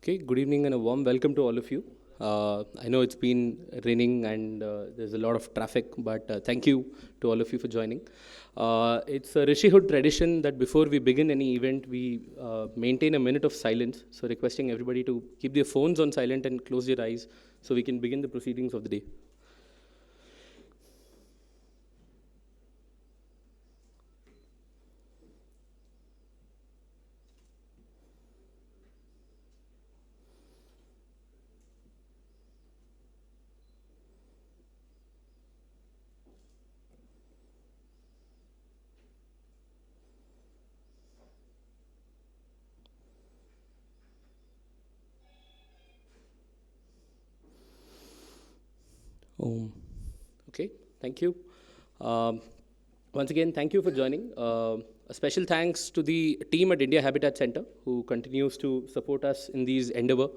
Okay, good evening and a warm welcome to all of you. I know it's been raining and there's a lot of traffic, but thank you to all of you for joining. It's a Rishihood tradition that before we begin any event, we maintain a minute of silence. So requesting everybody to keep their phones on silent and close their eyes so we can begin the proceedings of the day. Okay, thank you. Once again, thank you for joining. A special thanks to the team at India Habitat Center who continues to support us in these endeavor.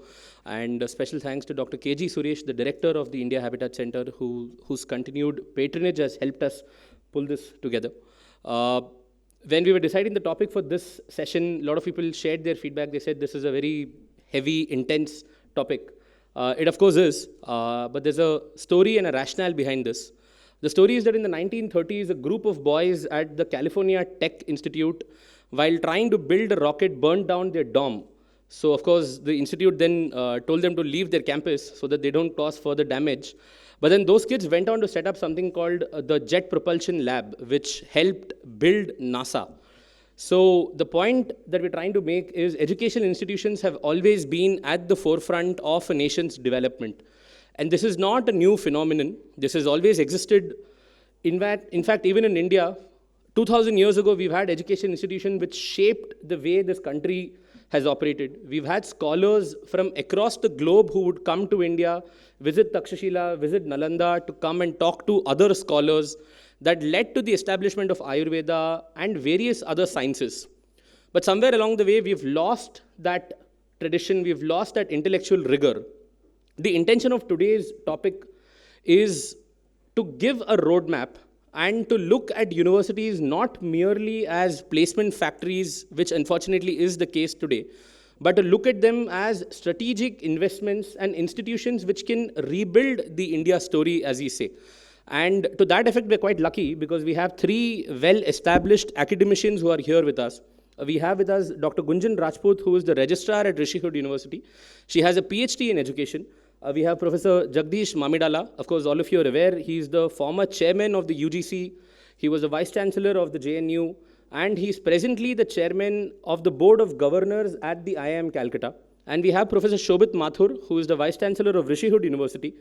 And a special thanks to Dr. KG Suresh, the director of the India Habitat Center, whose continued patronage has helped us pull this together. When we were deciding the topic for this session, a lot of people shared their feedback. They said this is a very heavy, intense topic. It of course is, but there's a story and a rationale behind this. The story is that in the 1930s, a group of boys at the California Tech Institute, while trying to build a rocket, burned down their dorm. So of course, the institute then told them to leave their campus so that they don't cause further damage. But then those kids went on to set up something called the Jet Propulsion Lab, which helped build NASA. So the point that we're trying to make is educational institutions have always been at the forefront of a nation's development. And this is not a new phenomenon. This has always existed. In fact, even in India, 2000 years ago, we've had education institutions which shaped the way this country has operated. We've had scholars from across the globe who would come to India, visit Takshashila, visit Nalanda to come and talk to other scholars that led to the establishment of Ayurveda and various other sciences. But somewhere along the way, we've lost that tradition, we've lost that intellectual rigor. The intention of today's topic is to give a roadmap and to look at universities not merely as placement factories, which unfortunately is the case today, but to look at them as strategic investments and institutions which can rebuild the India story, as we say. And to that effect, we're quite lucky because we have three well-established academicians who are here with us. We have with us Dr. Gunjan Rajput, who is the registrar at Rishihood University. She has a PhD in education. We have Professor Jagadesh Mamidala. Of course, all of you are aware, he's the former chairman of the UGC. He was the vice chancellor of the JNU. And he's presently the chairman of the board of governors at the IIM Calcutta. And we have Professor Shobhit Mathur, who is the vice chancellor of Rishihood University.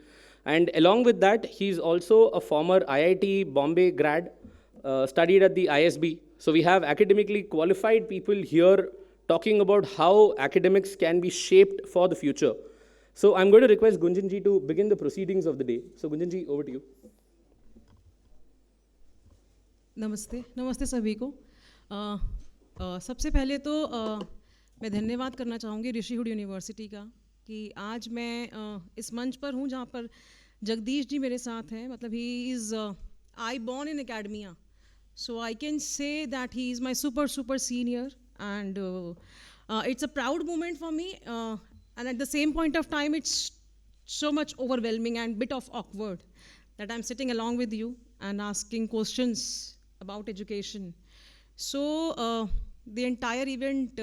And along with that, he's also a former IIT Bombay grad, studied at the ISB. So we have academically qualified people here talking about how academics can be shaped for the future. So I'm going to request Gunjanji to begin the proceedings of the day. So Gunjanji, over to you. नमस्ते नमस्ते सभी को सबसे पहले तो मैं धन्यवाद करना चाहूँगी ऋषिहुड यूनिवर्सिटी का कि आज मैं इस मंच पर हूँ जहाँ पर जगदीश जी मेरे साथ हैं मतलब he is I born in academia so I can say that he is my super senior and it's a proud moment for me and at the same point of time it's so much overwhelming and bit of awkward that I'm sitting along with you and asking questions about education. So the entire event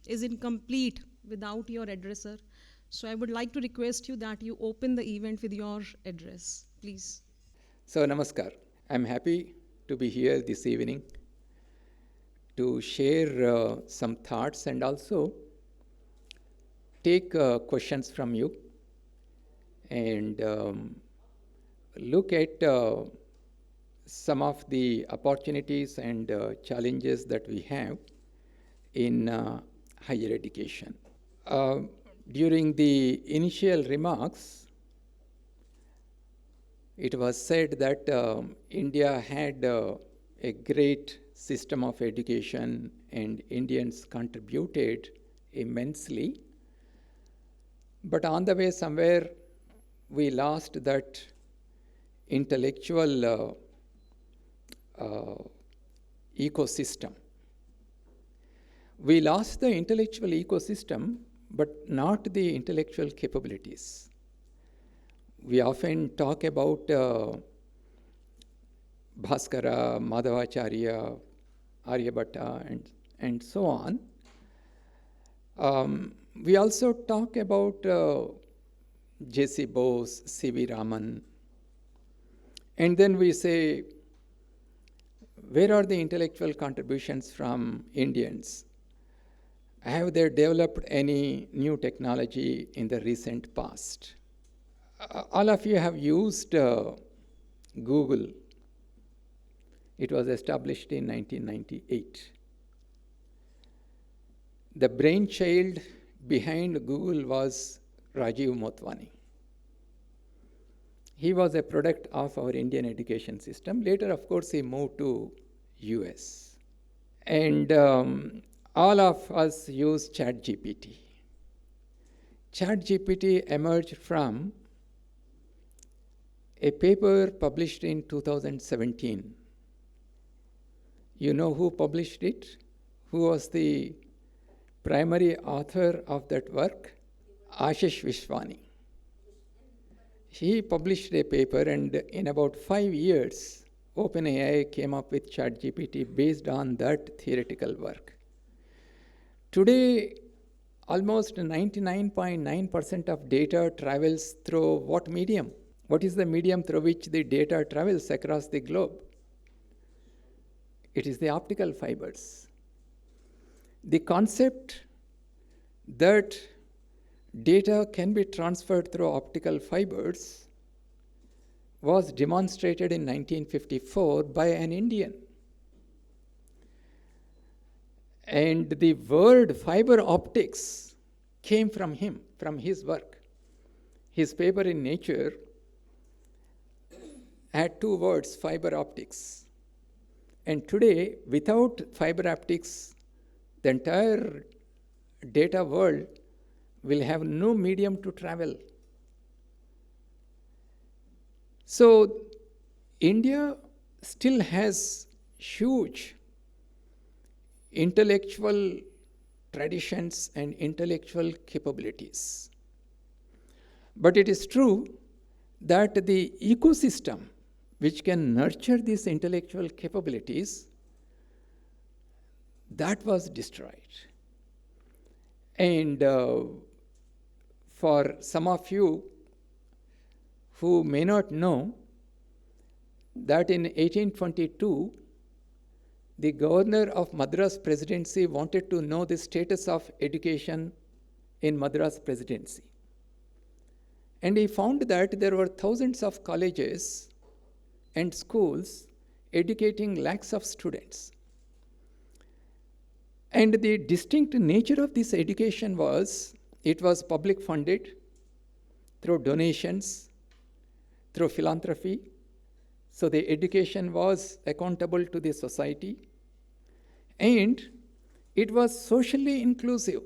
is incomplete without your addresser. So I would like to request you that you open the event with your address, please. So namaskar. I'm happy to be here this evening to share some thoughts and also take questions from you and look at some of the opportunities and challenges that we have in higher education. During the initial remarks, it was said that India had a great system of education and Indians contributed immensely. But on the way somewhere, we lost that intellectual ecosystem. We lost the intellectual ecosystem but not the intellectual capabilities. We often talk about Bhaskara, Madhavacharya, Aryabhatta, and so on. We also talk about J.C. Bose, C.V. Raman, and then we say, where are the intellectual contributions from Indians? Have they developed any new technology in the recent past? All of you have used Google. It was established in 1998. The brainchild behind Google was Rajiv Motwani. He was a product of our Indian education system. Later, of course, he moved to US. And all of us use ChatGPT. ChatGPT emerged from a paper published in 2017. You know who published it? Who was the primary author of that work? Ashish Vishwani. He published a paper, and in about 5 years, OpenAI came up with ChatGPT based on that theoretical work. Today, almost 99.9% of data travels through what medium? What is the medium through which the data travels across the globe? It is the optical fibers. The concept that data can be transferred through optical fibers was demonstrated in 1954 by an Indian. And the word fiber optics came from him, from his work. His paper in Nature had 2 words, fiber optics. And today, without fiber optics, the entire data world will have no medium to travel. So, India still has huge intellectual traditions and intellectual capabilities. But it is true that the ecosystem which can nurture these intellectual capabilities, that was destroyed. And for some of you who may not know, that in 1822, the governor of Madras Presidency wanted to know the status of education in Madras Presidency. And he found that there were thousands of colleges and schools educating lakhs of students. And the distinct nature of this education was, it was public funded through donations, through philanthropy. So the education was accountable to the society. And it was socially inclusive.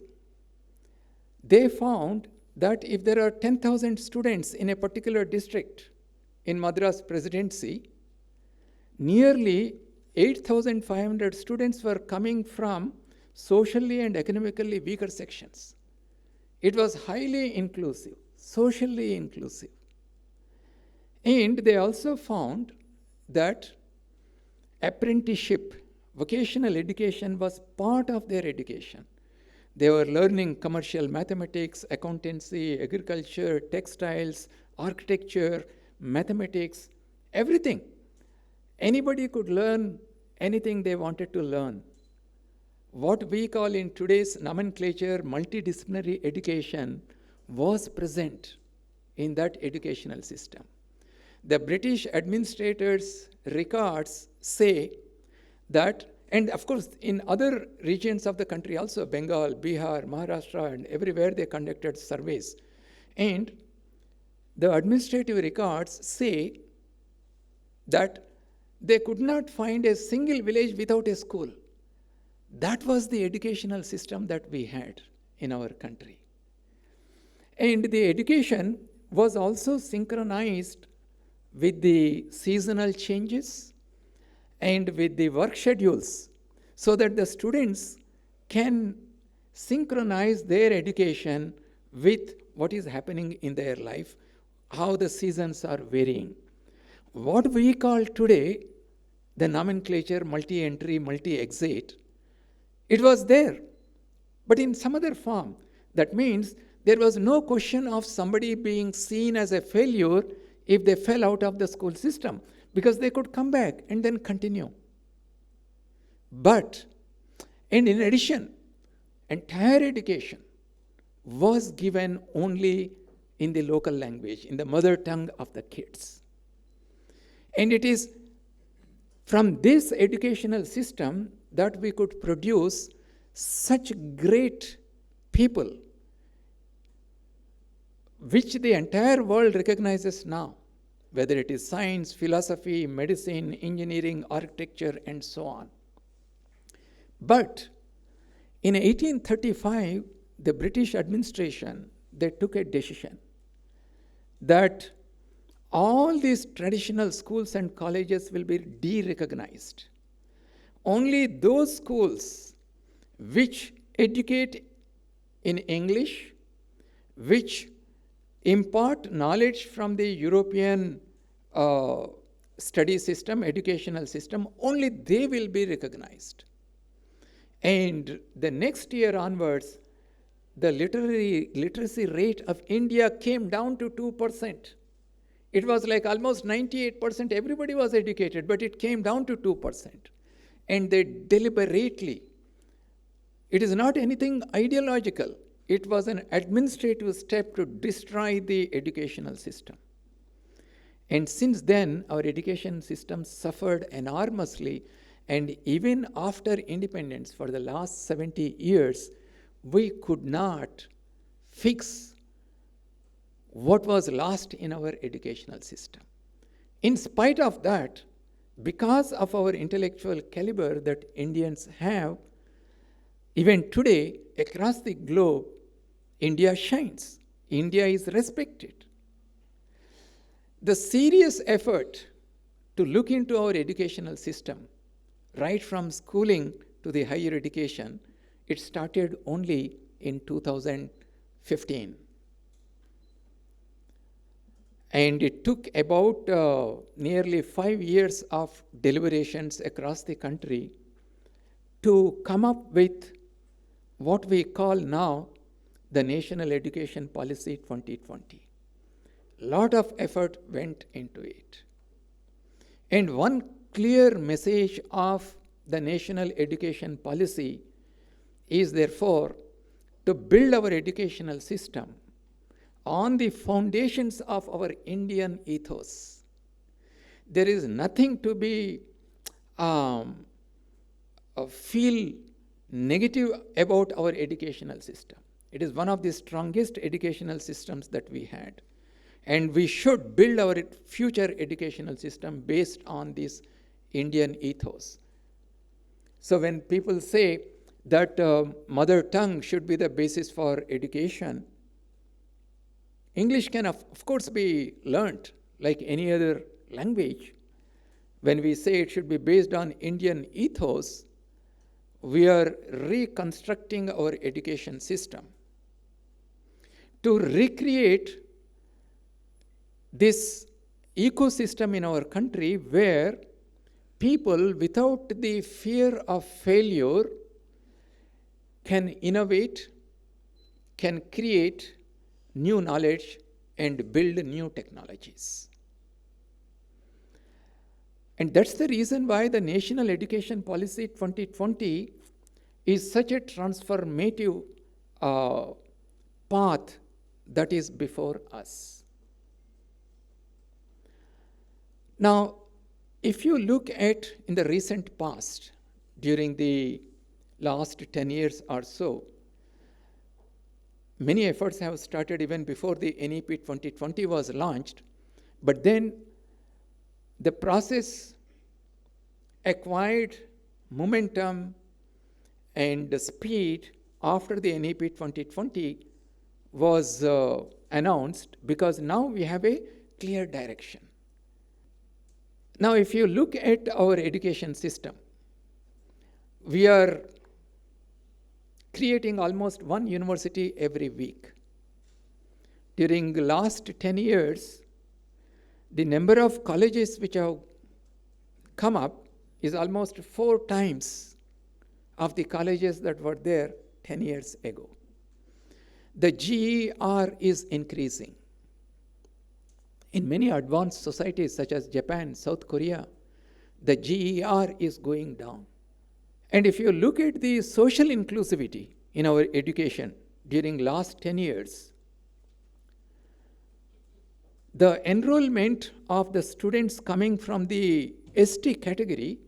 They found that if there are 10,000 students in a particular district in Madras Presidency, nearly 8,500 students were coming from socially and economically weaker sections. It was highly inclusive, socially inclusive. And they also found that apprenticeship, vocational education was part of their education. They were learning commercial mathematics, accountancy, agriculture, textiles, architecture, mathematics, everything. Anybody could learn anything they wanted to learn. What we call in today's nomenclature multidisciplinary education was present in that educational system. The British administrators' records say that, and of course in other regions of the country also, Bengal, Bihar, Maharashtra, and everywhere they conducted surveys. And the administrative records say that they could not find a single village without a school. That was the educational system that we had in our country. And the education was also synchronized with the seasonal changes and with the work schedules, so that the students can synchronize their education with what is happening in their life, how the seasons are varying. What we call today the nomenclature multi-entry, multi-exit, it was there, but in some other form. That means there was no question of somebody being seen as a failure if they fell out of the school system, because they could come back and then continue. And in addition, entire education was given only in the local language, in the mother tongue of the kids. And it is from this educational system that we could produce such great people, which the entire world recognizes now, whether it is science, philosophy, medicine, engineering, architecture, and so on. But in 1835, the British administration, they took a decision that all these traditional schools and colleges will be de-recognized. Only those schools which educate in English, which impart knowledge from the European study system, educational system, only they will be recognized. And the next year onwards, the literacy rate of India came down to 2%. It was like almost 98%, everybody was educated, but it came down to 2%. And they deliberately, it is not anything ideological, it was an administrative step to destroy the educational system. And since then, our education system suffered enormously, and even after independence, for the last 70 years, we could not fix what was lost in our educational system. In spite of that, because of our intellectual caliber that Indians have, even today, across the globe, India shines. India is respected. The serious effort to look into our educational system, right from schooling to the higher education, it started only in 2015. And it took about nearly 5 years of deliberations across the country to come up with what we call now the National Education Policy 2020. A lot of effort went into it. And one clear message of the National Education Policy is therefore to build our educational system on the foundations of our Indian ethos. There is nothing to be feel negative about our educational system. It is one of the strongest educational systems that we had. And we should build our future educational system based on this Indian ethos. So when people say that mother tongue should be the basis for education, English can of course be learnt like any other language. When we say it should be based on Indian ethos, we are reconstructing our education system to recreate this ecosystem in our country where people without the fear of failure can innovate, can create new knowledge, and build new technologies. And that's the reason why the National Education Policy 2020 is such a transformative path that is before us. Now, if you look at in the recent past, during the last 10 years or so, many efforts have started even before the NEP 2020 was launched, but then the process acquired momentum and speed after the NEP 2020 was announced, because now we have a clear direction. Now, if you look at our education system, we are creating almost one university every week. During the last 10 years, the number of colleges which have come up is almost 4 times of the colleges that were there 10 years ago. The GER is increasing. In many advanced societies such as Japan, South Korea, the GER is going down. And if you look at the social inclusivity in our education during last 10 years, the enrollment of the students coming from the ST category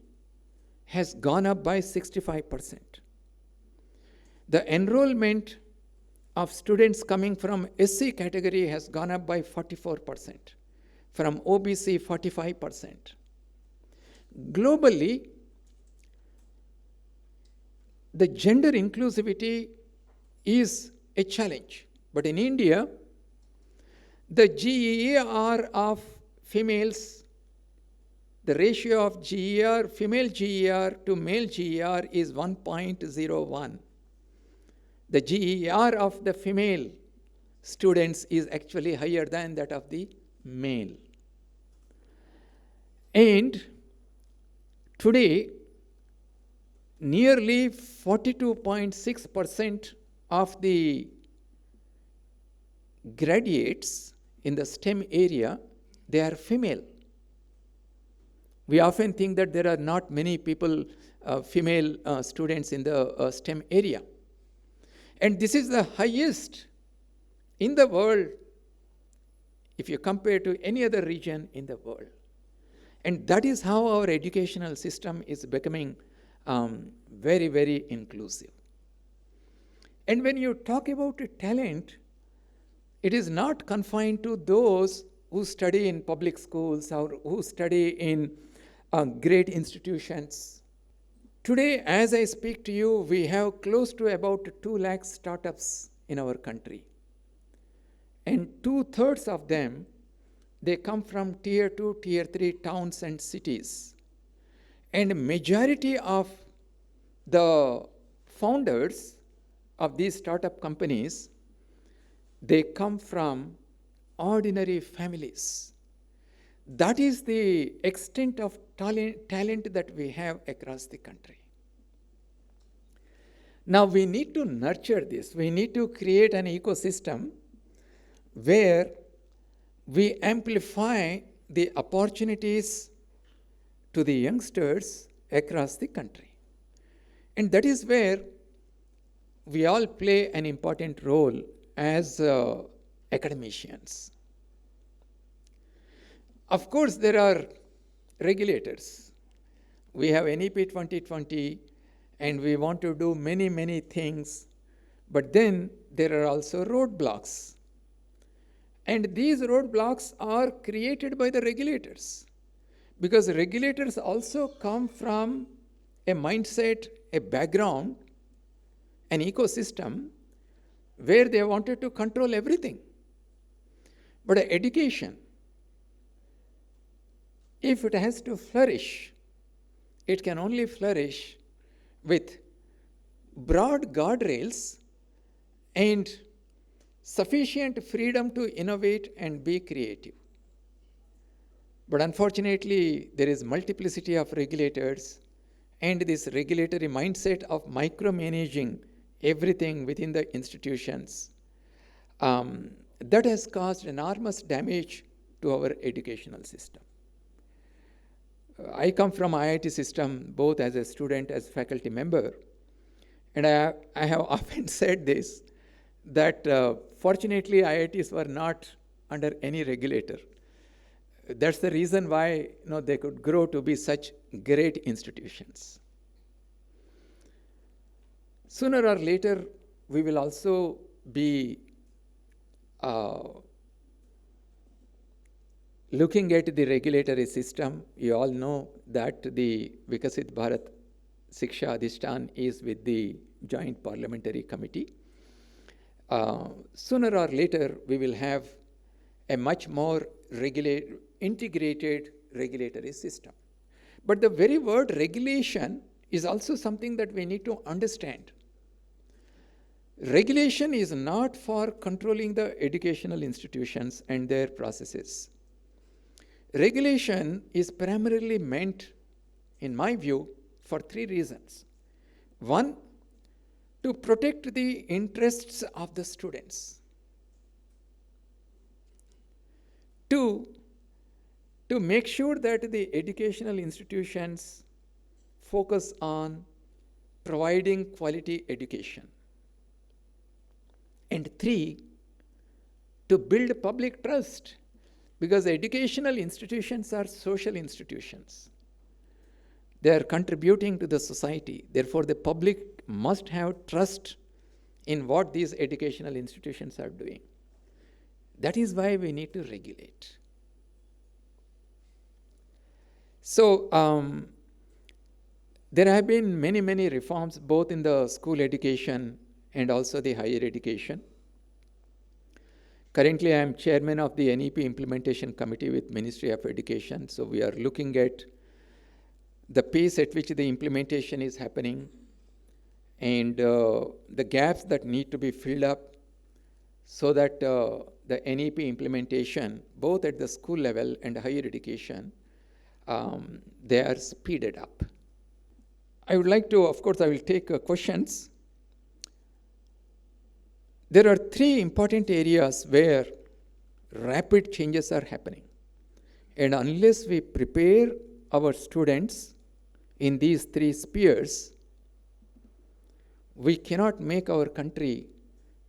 has gone up by 65%. The enrollment of students coming from SC category has gone up by 44%, from OBC 45%. Globally, the gender inclusivity is a challenge. But in India, the GER of females, the ratio of GER, female GER to male GER is 1.01. The GER of the female students is actually higher than that of the male. And today, nearly 42.6% of the graduates in the STEM area, they are female. We often think that there are not many people, female students in the STEM area. And this is the highest in the world if you compare to any other region in the world. And that is how our educational system is becoming very, very inclusive. And when you talk about talent, it is not confined to those who study in public schools or who study in great institutions. Today, as I speak to you, we have close to about 2 lakh startups in our country. And 2/3 of them, they come from tier 2, tier 3 towns and cities. And majority of the founders of these startup companies, they come from ordinary families. That is the extent of talent that we have across the country. Now we need to nurture this. We need to create an ecosystem where we amplify the opportunities to the youngsters across the country. And that is where we all play an important role as academicians. Of course, there are regulators. We have NEP 2020, and we want to do many, many things, but then there are also roadblocks. And these roadblocks are created by the regulators, because regulators also come from a mindset, a background, an ecosystem where they wanted to control everything. But education, if it has to flourish, it can only flourish with broad guardrails and sufficient freedom to innovate and be creative. But unfortunately, there is multiplicity of regulators, and this regulatory mindset of micromanaging everything within the institutions, that has caused enormous damage to our educational system. I come from IIT system, both as a student, as faculty member, and I have often said this, that fortunately IITs were not under any regulator. That's the reason why they could grow to be such great institutions. Sooner or later, we will also be looking at the regulatory system. You all know that the Vikasit Bharat Shiksha Adhishtan is with the Joint Parliamentary Committee. Sooner or later, we will have a much more integrated regulatory system. But the very word regulation is also something that we need to understand. Regulation is not for controlling the educational institutions and their processes. Regulation is primarily meant, in my view, for three reasons. One, to protect the interests of the students. Two, to make sure that the educational institutions focus on providing quality education. And three, to build public trust, because educational institutions are social institutions. They are contributing to the society. Therefore, the public must have trust in what these educational institutions are doing. That is why we need to regulate. So, there have been many reforms, both in the school education and also the higher education. Currently, I am chairman of the NEP Implementation Committee with Ministry of Education. So we are looking at the pace at which the implementation is happening and the gaps that need to be filled up so that the NEP implementation, both at the school level and higher education, they are speeded up. I would like to, of course, I will take questions. There are three important areas where rapid changes are happening. And unless we prepare our students in these three spheres, we cannot make our country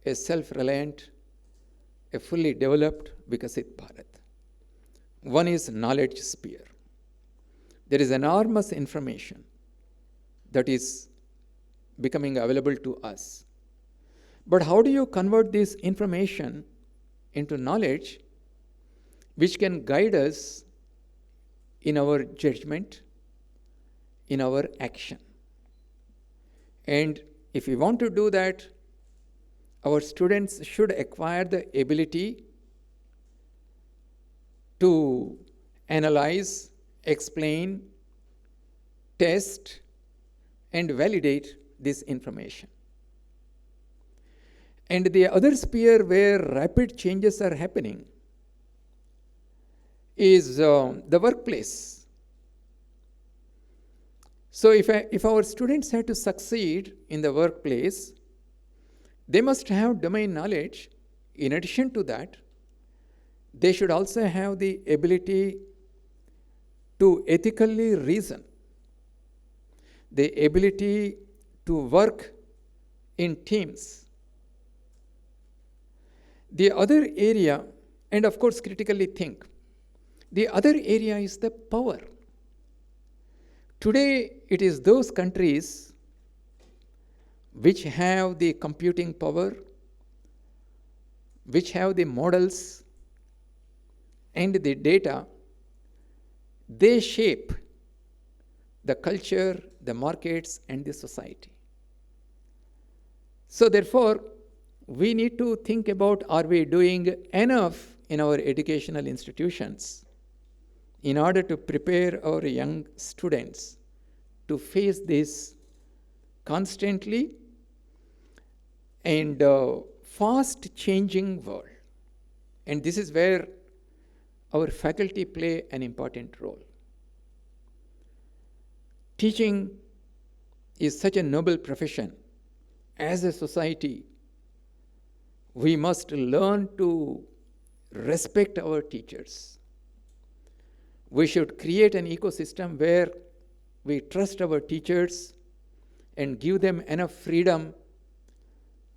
a self-reliant, a fully developed Vikasit Bharat. One is knowledge sphere. There is enormous information that is becoming available to us. But how do you convert this information into knowledge which can guide us in our judgment, in our action? And if we want to do that, our students should acquire the ability to analyze, explain, test, and validate this information. And the other sphere where rapid changes are happening is the workplace. So if our students have to succeed in the workplace, they must have domain knowledge. In addition to that, they should also have the ability to ethically reason, the ability to work in teams. The other area, and of course critically think, the other area is the power. Today, it is those countries which have the computing power, which have the models and the data, they shape the culture, the markets, and the society. So therefore, we need to think about, are we doing enough in our educational institutions in order to prepare our young students to face this constantly and fast changing world. And this is where our faculty play an important role. Teaching is such a noble profession. As a society, we must learn to respect our teachers. We should create an ecosystem where we trust our teachers and give them enough freedom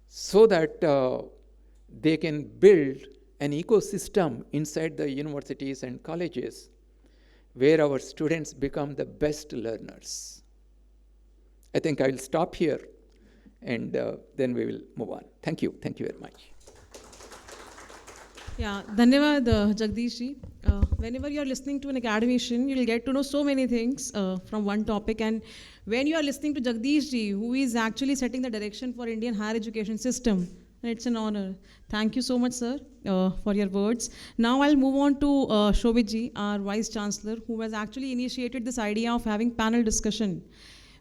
so that they can build an ecosystem inside the universities and colleges where our students become the best learners. I think I will stop here and then we will move on. Thank you. Thank you very much. Yeah, Dhanyavad, Jagadish ji. Whenever you are listening to an academician, you will get to know so many things from one topic. And when you are listening to Jagadish ji, who is actually setting the direction for Indian higher education system, it's an honor. Thank you so much, sir, for your words. Now I'll move on to Shobhit ji, our Vice Chancellor, who has actually initiated this idea of having panel discussion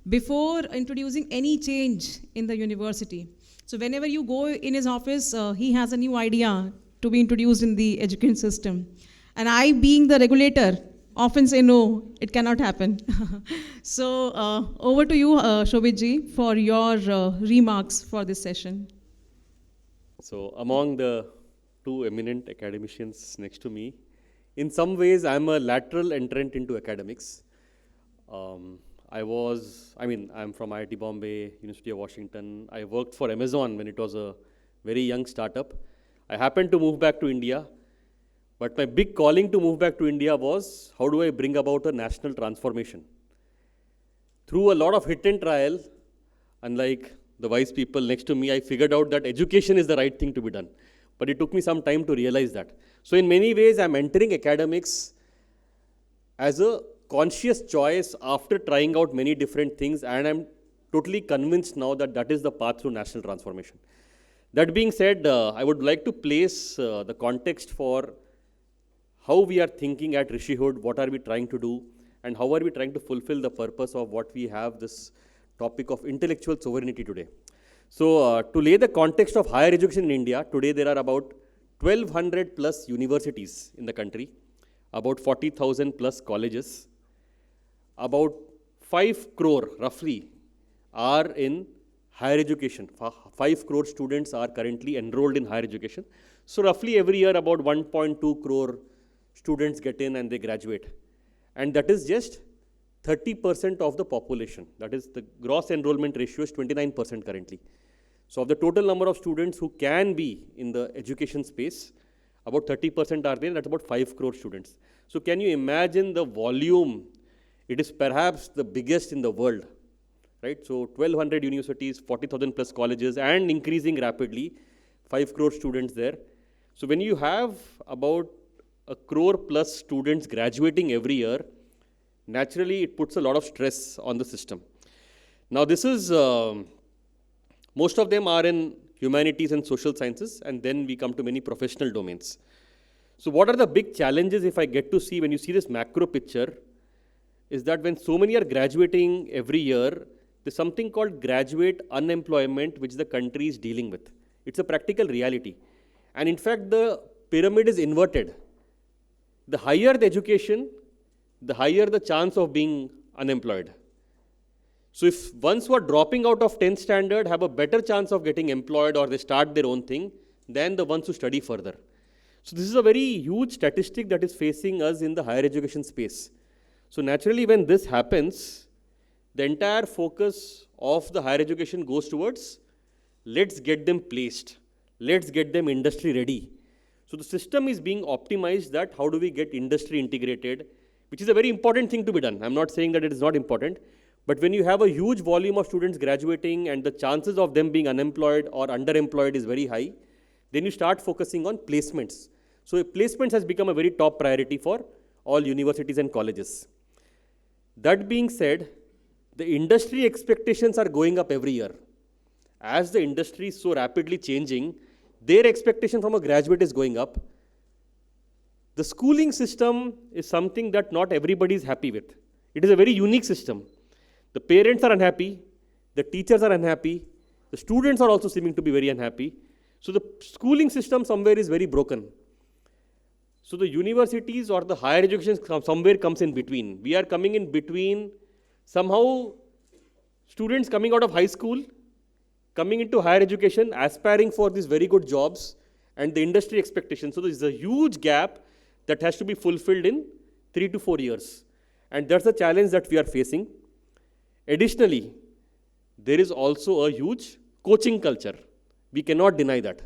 before introducing any change in the university. So whenever you go in his office, he has a new idea to be introduced in the education system. And I, being the regulator, often say no, it cannot happen. So over to you, Shobhit ji, for your remarks for this session. So among the two eminent academicians next to me, in some ways I'm a lateral entrant into academics. I'm from IIT Bombay, University of Washington. I worked for Amazon when it was a very young startup. I happened to move back to India, but my big calling to move back to India was, how do I bring about a national transformation? Through a lot of hit and trial, unlike the wise people next to me, I figured out that education is the right thing to be done. But it took me some time to realize that. So in many ways, I'm entering academics as a conscious choice after trying out many different things, and I'm totally convinced now that that is the path to national transformation. That being said, I would like to place the context for how we are thinking at Rishihood, what are we trying to do, and how are we trying to fulfill the purpose of what we have this topic of intellectual sovereignty today. So to lay the context of higher education in India, today there are about 1200 plus universities in the country, about 40,000 plus colleges, about 5 crore roughly are in higher education. 5 crore students are currently enrolled in higher education. So roughly every year about 1.2 crore students get in and they graduate. And that is just 30% of the population. That is, the gross enrollment ratio is 29% currently. So of the total number of students who can be in the education space, about 30% are there, that's about 5 crore students. So can you imagine the volume? It is perhaps the biggest in the world, right? So 1200 universities, 40,000 plus colleges, and increasing rapidly, 5 crore students there. So when you have about 1 crore plus students graduating every year, naturally it puts a lot of stress on the system. Now this is, most of them are in humanities and social sciences, and then we come to many professional domains. So what are the big challenges, if I get to see, when you see this macro picture, is that when so many are graduating every year, there's something called graduate unemployment, which the country is dealing with. It's a practical reality. And in fact, the pyramid is inverted. The higher the education, the higher the chance of being unemployed. So if ones who are dropping out of 10th standard have a better chance of getting employed or they start their own thing than the ones who study further. So this is a very huge statistic that is facing us in the higher education space. So naturally when this happens, the entire focus of the higher education goes towards, let's get them placed, let's get them industry ready. So the system is being optimized that how do we get industry integrated, which is a very important thing to be done. I'm not saying that it is not important, but when you have a huge volume of students graduating and the chances of them being unemployed or underemployed is very high, then you start focusing on placements. So placements has become a very top priority for all universities and colleges. That being said, the industry expectations are going up every year. As the industry is so rapidly changing, their expectation from a graduate is going up. The schooling system is something that not everybody is happy with. It is a very unique system. The parents are unhappy, the teachers are unhappy, the students are also seeming to be very unhappy. So the schooling system somewhere is very broken. So the universities or the higher education somewhere comes in between. We are coming in between. Somehow students coming out of high school, coming into higher education, aspiring for these very good jobs and the industry expectations. So there is a huge gap that has to be fulfilled in 3 to 4 years. And that's a challenge that we are facing. Additionally, there is also a huge coaching culture. We cannot deny that.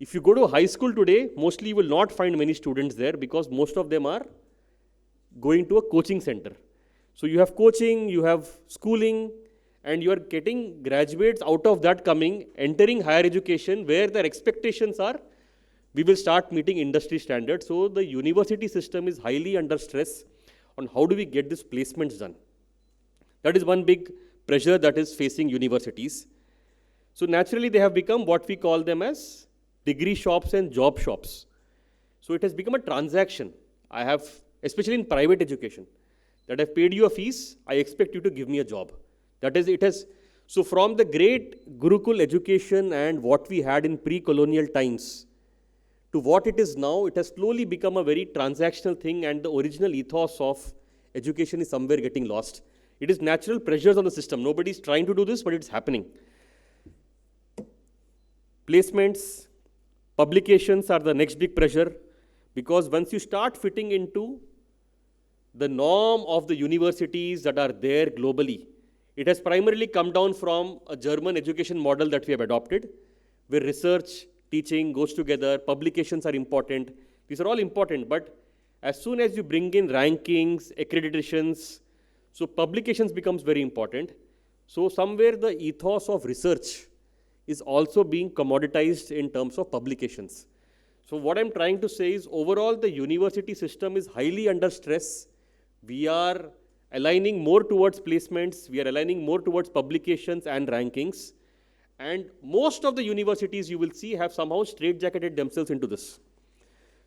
If you go to high school today, mostly you will not find many students there because most of them are going to a coaching center. So you have coaching, you have schooling, and you are getting graduates out of that coming, entering higher education where their expectations are, we will start meeting industry standards. So the university system is highly under stress on how do we get these placements done. That is one big pressure that is facing universities. So naturally they have become what we call them as degree shops and job shops. So it has become a transaction. I have, especially in private education, that I've paid you a fees, I expect you to give me a job. That is, it has, So from the great Gurukul education and what we had in pre-colonial times to what it is now, it has slowly become a very transactional thing, and the original ethos of education is somewhere getting lost. It is natural pressures on the system. Nobody is trying to do this, but it's happening. Placements, publications are the next big pressure, because once you start fitting into the norm of the universities that are there globally, it has primarily come down from a German education model that we have adopted, where research, teaching goes together, publications are important. These are all important, but as soon as you bring in rankings, accreditations, so publications becomes very important. So somewhere the ethos of research is also being commoditized in terms of publications. So what I'm trying to say is overall the university system is highly under stress. We are aligning more towards placements, we are aligning more towards publications and rankings. And most of the universities you will see have somehow straitjacketed themselves into this.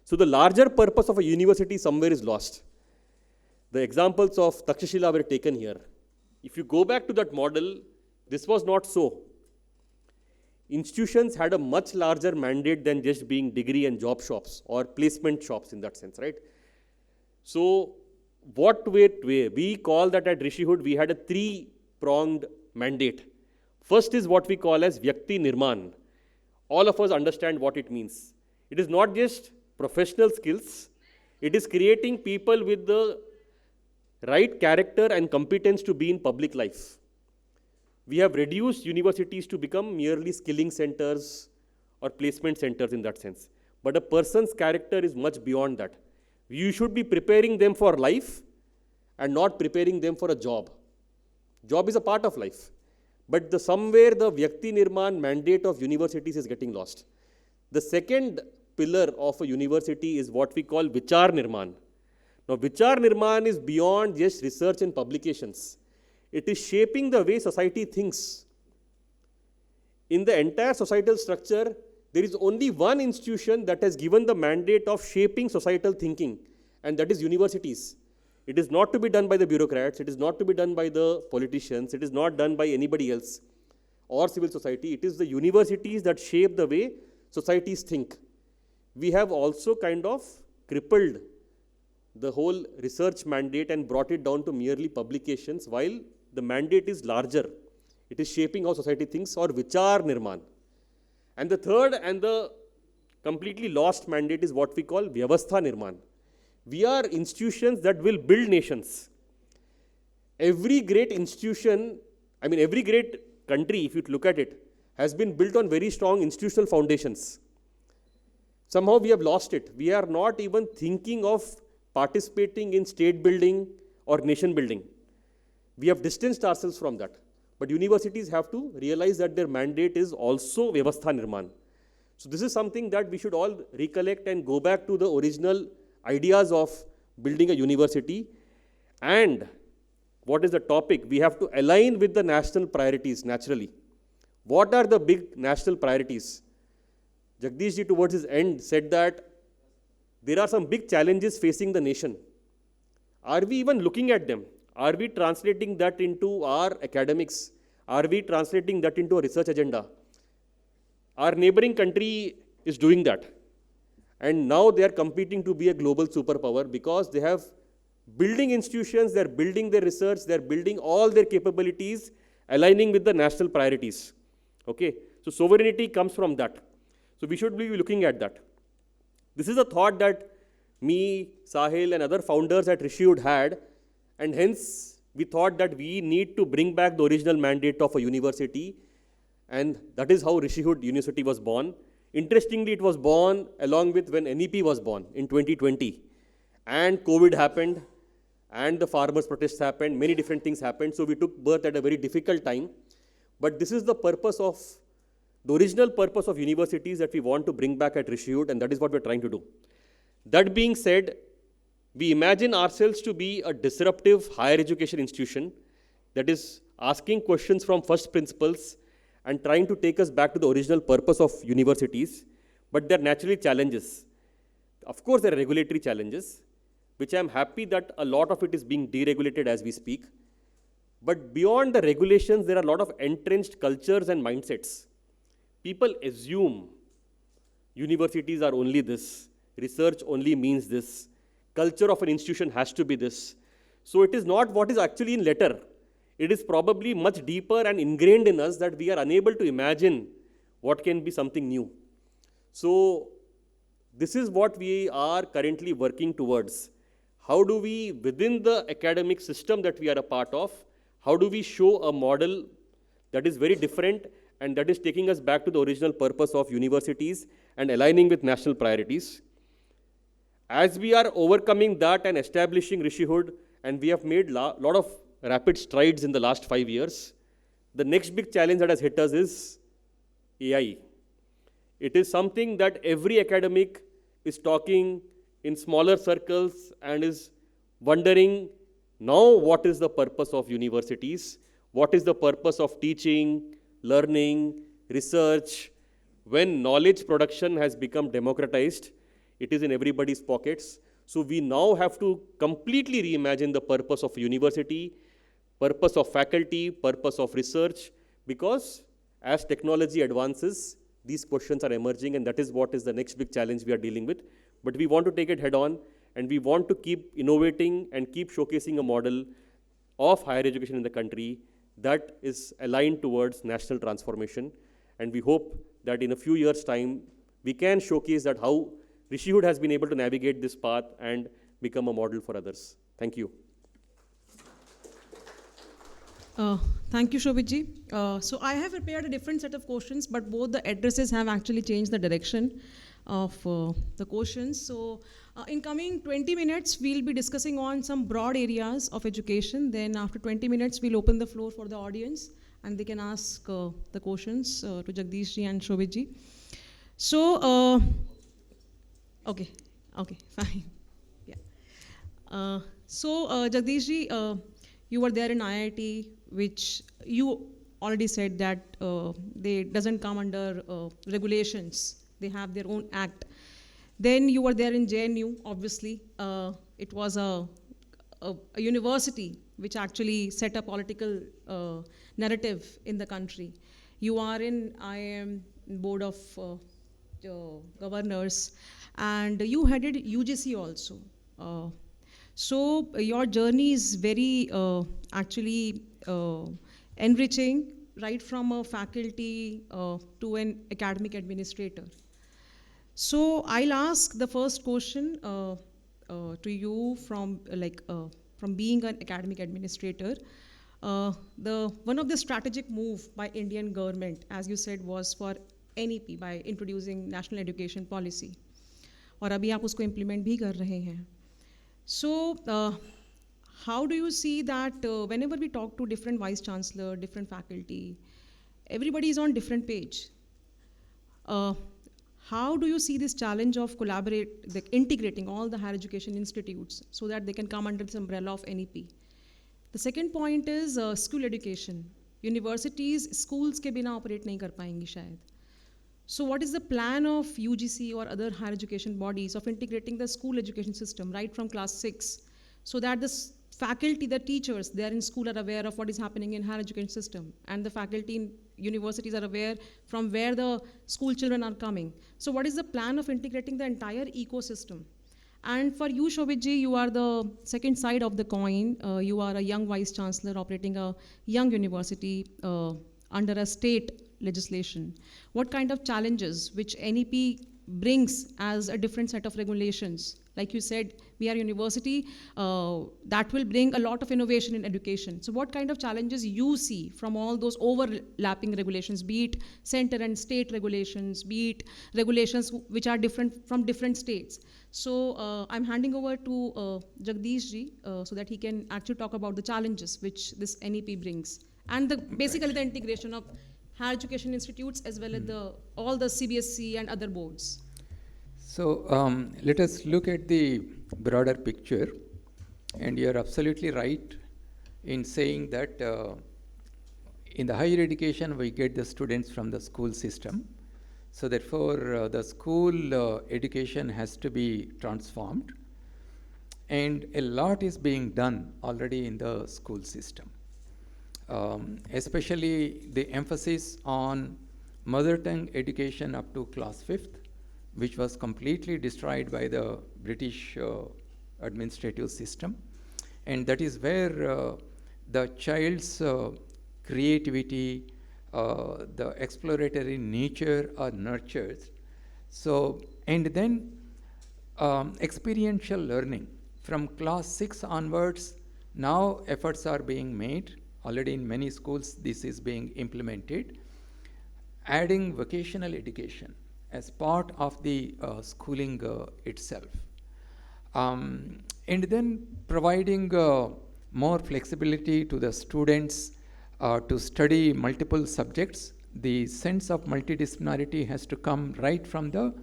So the larger purpose of a university somewhere is lost. The examples of Takshashila were taken here. If you go back to that model, this was not so. Institutions had a much larger mandate than just being degree and job shops or placement shops in that sense, right? So what way we call that at Rishihood, we had a three-pronged mandate. First is what we call as Vyakti Nirman. All of us understand what it means. It is not just professional skills, it is creating people with the right character and competence to be in public life. We have reduced universities to become merely skilling centers or placement centers in that sense. But a person's character is much beyond that. You should be preparing them for life and not preparing them for a job. Job is a part of life. But somewhere the Vyakti Nirman mandate of universities is getting lost. The second pillar of a university is what we call Vichar Nirman. Now, Vichar Nirman is beyond just research and publications. It is shaping the way society thinks. In the entire societal structure, there is only one institution that has given the mandate of shaping societal thinking, and that is universities. It is not to be done by the bureaucrats, it is not to be done by the politicians, it is not done by anybody else or civil society. It is the universities that shape the way societies think. We have also kind of crippled the whole research mandate and brought it down to merely publications, while the mandate is larger. It is shaping how society thinks, or Vichar Nirman. And the third and the completely lost mandate is what we call Vyavastha Nirman. We are institutions that will build nations. Every great institution, every great country, if you look at it, has been built on very strong institutional foundations. Somehow we have lost it. We are not even thinking of participating in state building or nation building. We have distanced ourselves from that. But universities have to realize that their mandate is also Vyavastha Nirman. So this is something that we should all recollect and go back to the original ideas of building a university. And what is the topic? We have to align with the national priorities naturally. What are the big national priorities? Jagadesh ji towards his end said that there are some big challenges facing the nation. Are we even looking at them? Are we translating that into our academics? Are we translating that into a research agenda? Our neighboring country is doing that. And now they are competing to be a global superpower because they have building institutions, they are building their research, they are building all their capabilities, aligning with the national priorities. Okay, so sovereignty comes from that. So we should be looking at that. This is a thought that me, Sahil, and other founders at Rishihood had, and hence we thought that we need to bring back the original mandate of a university, and that is how Rishihood University was born. Interestingly, it was born along with when NEP was born in 2020, and COVID happened, and the farmers' protests happened, many different things happened, so we took birth at a very difficult time. But this is the purpose of, the original purpose of universities that we want to bring back at Rishihood, and that is what we're trying to do. That being said, we imagine ourselves to be a disruptive higher education institution that is asking questions from first principles and trying to take us back to the original purpose of universities, but there are naturally challenges. Of course, there are regulatory challenges, which I'm happy that a lot of it is being deregulated as we speak. But beyond the regulations, there are a lot of entrenched cultures and mindsets. People assume universities are only this, research only means this, culture of an institution has to be this. So it is not what is actually in letter. It is probably much deeper and ingrained in us that we are unable to imagine what can be something new. So this is what we are currently working towards. How do we, within the academic system that we are a part of, how do we show a model that is very different and that is taking us back to the original purpose of universities and aligning with national priorities? As we are overcoming that and establishing Rishihood, and we have made a lot of rapid strides in the last 5 years, the next big challenge that has hit us is AI. It is something that every academic is talking in smaller circles and is wondering now what is the purpose of universities, what is the purpose of teaching, learning, research. When knowledge production has become democratized, it is in everybody's pockets. So we now have to completely reimagine the purpose of university, purpose of faculty, purpose of research, because as technology advances, these questions are emerging, and that is what is the next big challenge we are dealing with. But we want to take it head on, and we want to keep innovating and keep showcasing a model of higher education in the country that is aligned towards national transformation. And we hope that in a few years' time, we can showcase that how Rishihood has been able to navigate this path and become a model for others. Thank you. Thank you, Shobhit ji. So I have prepared a different set of questions, but both the addresses have actually changed the direction of the questions. So in coming 20 minutes, we'll be discussing on some broad areas of education. Then after 20 minutes, we'll open the floor for the audience, and they can ask the questions to Jagadesh ji and Shobhit ji. So, okay, fine. Yeah. Jagadesh ji, you were there in IIT, which you already said that they doesn't come under regulations. They have their own act. Then you were there in JNU, obviously. It was a university which actually set a political narrative in the country. You are in IIM Board of Governors, and you headed UGC also. So your journey is very actually enriching, right from a faculty to an academic administrator. So I'll ask the first question to you from being an academic administrator. One of the strategic move by Indian government, as you said, was for NEP by introducing National Education Policy. और अभी आप उसको implement भी कर रहे हैं. So, how do you see that whenever we talk to different vice chancellor, different faculty, everybody is on different page. How do you see this challenge of integrating all the higher education institutes so that they can come under this umbrella of NEP? The second point is school education. Universities, schools के बिना operate नहीं कर पाएंगी शायद. So what is the plan of UGC or other higher education bodies of integrating the school education system right from class 6 so that the faculty, the teachers there in school are aware of what is happening in higher education system, and the faculty in universities are aware from where the school children are coming. So what is the plan of integrating the entire ecosystem? And for you, Shobhit ji, you are the second side of the coin. You are a young vice chancellor operating a young university under a state legislation. What kind of challenges which NEP brings as a different set of regulations? Like you said, we are a university that will bring a lot of innovation in education. So what kind of challenges you see from all those overlapping regulations, be it center and state regulations, be it regulations which are different from different states? So I'm handing over to Jagadesh ji so that he can actually talk about the challenges which this NEP brings, and basically the integration of higher education institutes as well as all the CBSE and other boards. So let us look at the broader picture, and you are absolutely right in saying that in the higher education we get the students from the school system. So therefore the school education has to be transformed, and a lot is being done already in the school system. especially the emphasis on mother tongue education up to class 5th, which was completely destroyed by the British administrative system. And that is where the child's creativity, the exploratory nature are nurtured. So, and then experiential learning. From class 6 onwards, now efforts are being made. Already in many schools, this is being implemented. Adding vocational education as part of the schooling itself. And then providing more flexibility to the students to study multiple subjects. The sense of multidisciplinarity has to come right from the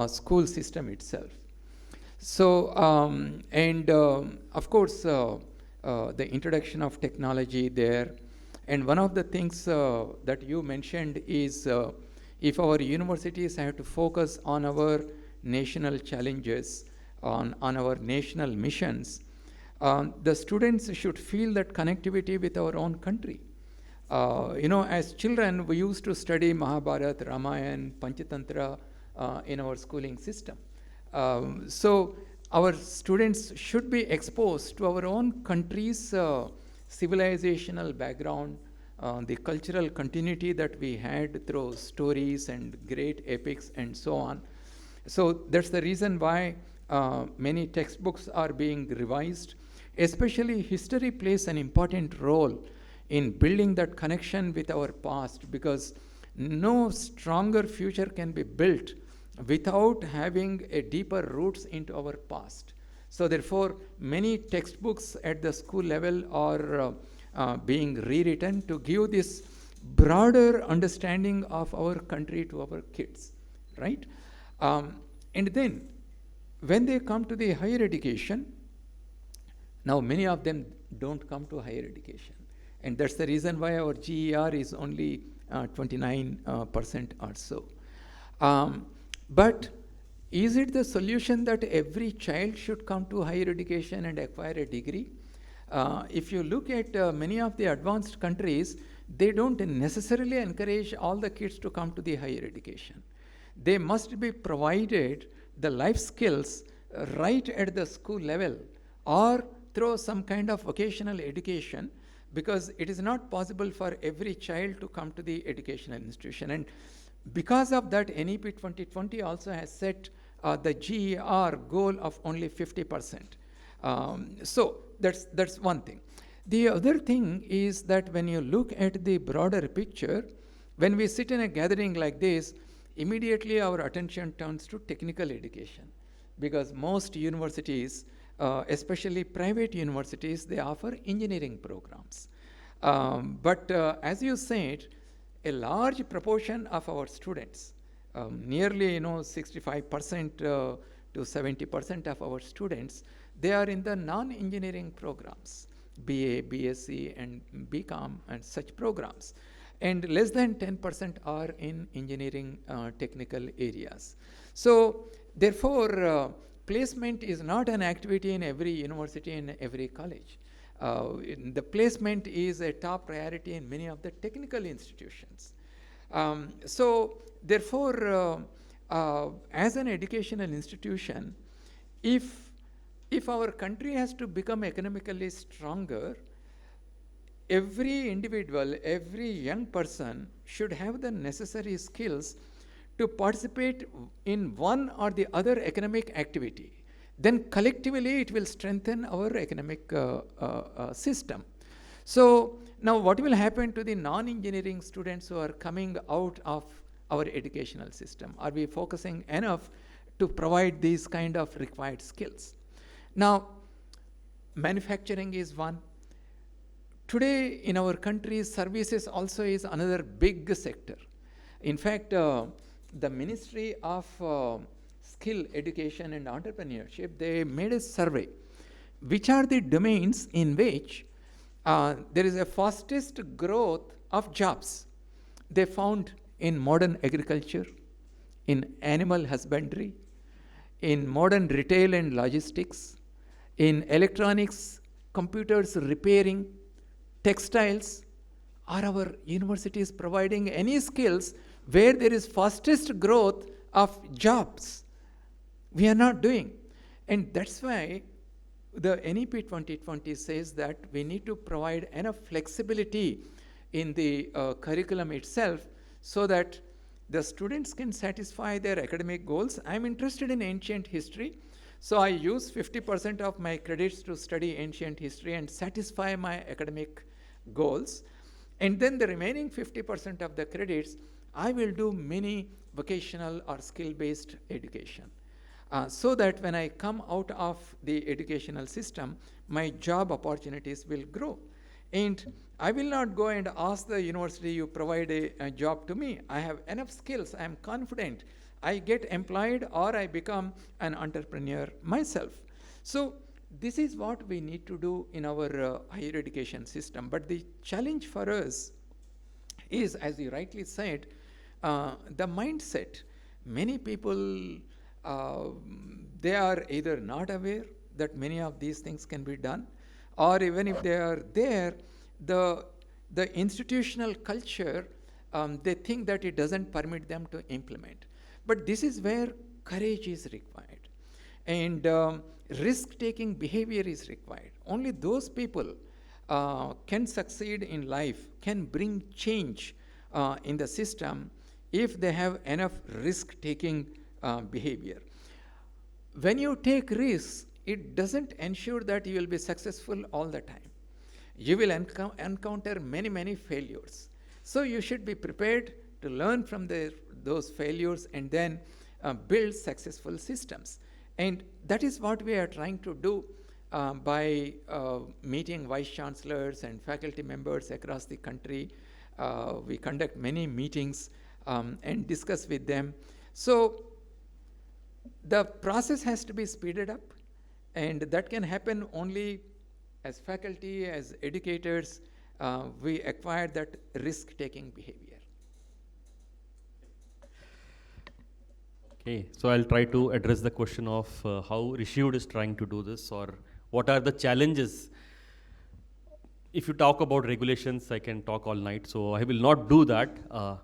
school system itself. So, of course, the introduction of technology there. And one of the things that you mentioned is if our universities have to focus on our national challenges, on our national missions, the students should feel that connectivity with our own country. As children, we used to study Mahabharata, Ramayana, Panchatantra in our schooling system. So our students should be exposed to our own country's civilizational background, the cultural continuity that we had through stories and great epics and so on. So that's the reason why many textbooks are being revised. Especially history plays an important role in building that connection with our past, because no stronger future can be built without having a deeper roots into our past. So therefore, many textbooks at the school level are being rewritten to give this broader understanding of our country to our kids, right? And then, when they come to the higher education, now many of them don't come to higher education. And that's the reason why our GER is only 29% or so. But is it the solution that every child should come to higher education and acquire a degree? If you look at many of the advanced countries, they don't necessarily encourage all the kids to come to the higher education. They must be provided the life skills right at the school level or through some kind of vocational education, because it is not possible for every child to come to the educational institution. And because of that, NEP 2020 also has set the GER goal of only 50%. So that's one thing. The other thing is that when you look at the broader picture, when we sit in a gathering like this, immediately our attention turns to technical education, because most universities, especially private universities, they offer engineering programs. But as you said, a large proportion of our students, nearly 65% to 70% of our students, they are in the non-engineering programs, BA, BSc, and BCom, and such programs. And less than 10% are in engineering technical areas. So therefore, placement is not an activity in every university and every college. The placement is a top priority in many of the technical institutions. So therefore, as an educational institution, if our country has to become economically stronger, every individual, every young person should have the necessary skills to participate in one or the other economic activity. Then collectively it will strengthen our economic system. So now what will happen to the non-engineering students who are coming out of our educational system? Are we focusing enough to provide these kind of required skills? Now, manufacturing is one. Today in our country, services also is another big sector. In fact, the Ministry of Skill Education and Entrepreneurship, they made a survey. Which are the domains in which there is a fastest growth of jobs? They found in modern agriculture, in animal husbandry, in modern retail and logistics, in electronics, computers repairing, textiles, Are our universities providing any skills where there is fastest growth of jobs? We are not doing. And that's why the NEP 2020 says that we need to provide enough flexibility in the curriculum itself so that the students can satisfy their academic goals. I'm interested in ancient history, so I use 50% of my credits to study ancient history and satisfy my academic goals. And then the remaining 50% of the credits, I will do mini vocational or skill-based education. So that when I come out of the educational system, my job opportunities will grow. And I will not go and ask the university, you provide a job to me. I have enough skills, I am confident. I get employed or I become an entrepreneur myself. So this is what we need to do in our higher education system. But the challenge for us is, as you rightly said, the mindset. Many people, they are either not aware that many of these things can be done, or even if they are there, the institutional culture, they think that it doesn't permit them to implement. But this is where courage is required, and risk-taking behavior is required. Only those people can succeed in life, can bring change in the system if they have enough risk-taking behavior. When you take risks, it doesn't ensure that you will be successful all the time. You will encounter many failures. So you should be prepared to learn from those failures and then build successful systems. And that is what we are trying to do by meeting vice chancellors and faculty members across the country. We conduct many meetings and discuss with them. So the process has to be speeded up, and that can happen only as faculty, as educators, we acquire that risk-taking behavior. Okay, so I'll try to address the question of how Rishihood is trying to do this, or what are the challenges. If you talk about regulations, I can talk all night, so I will not do that,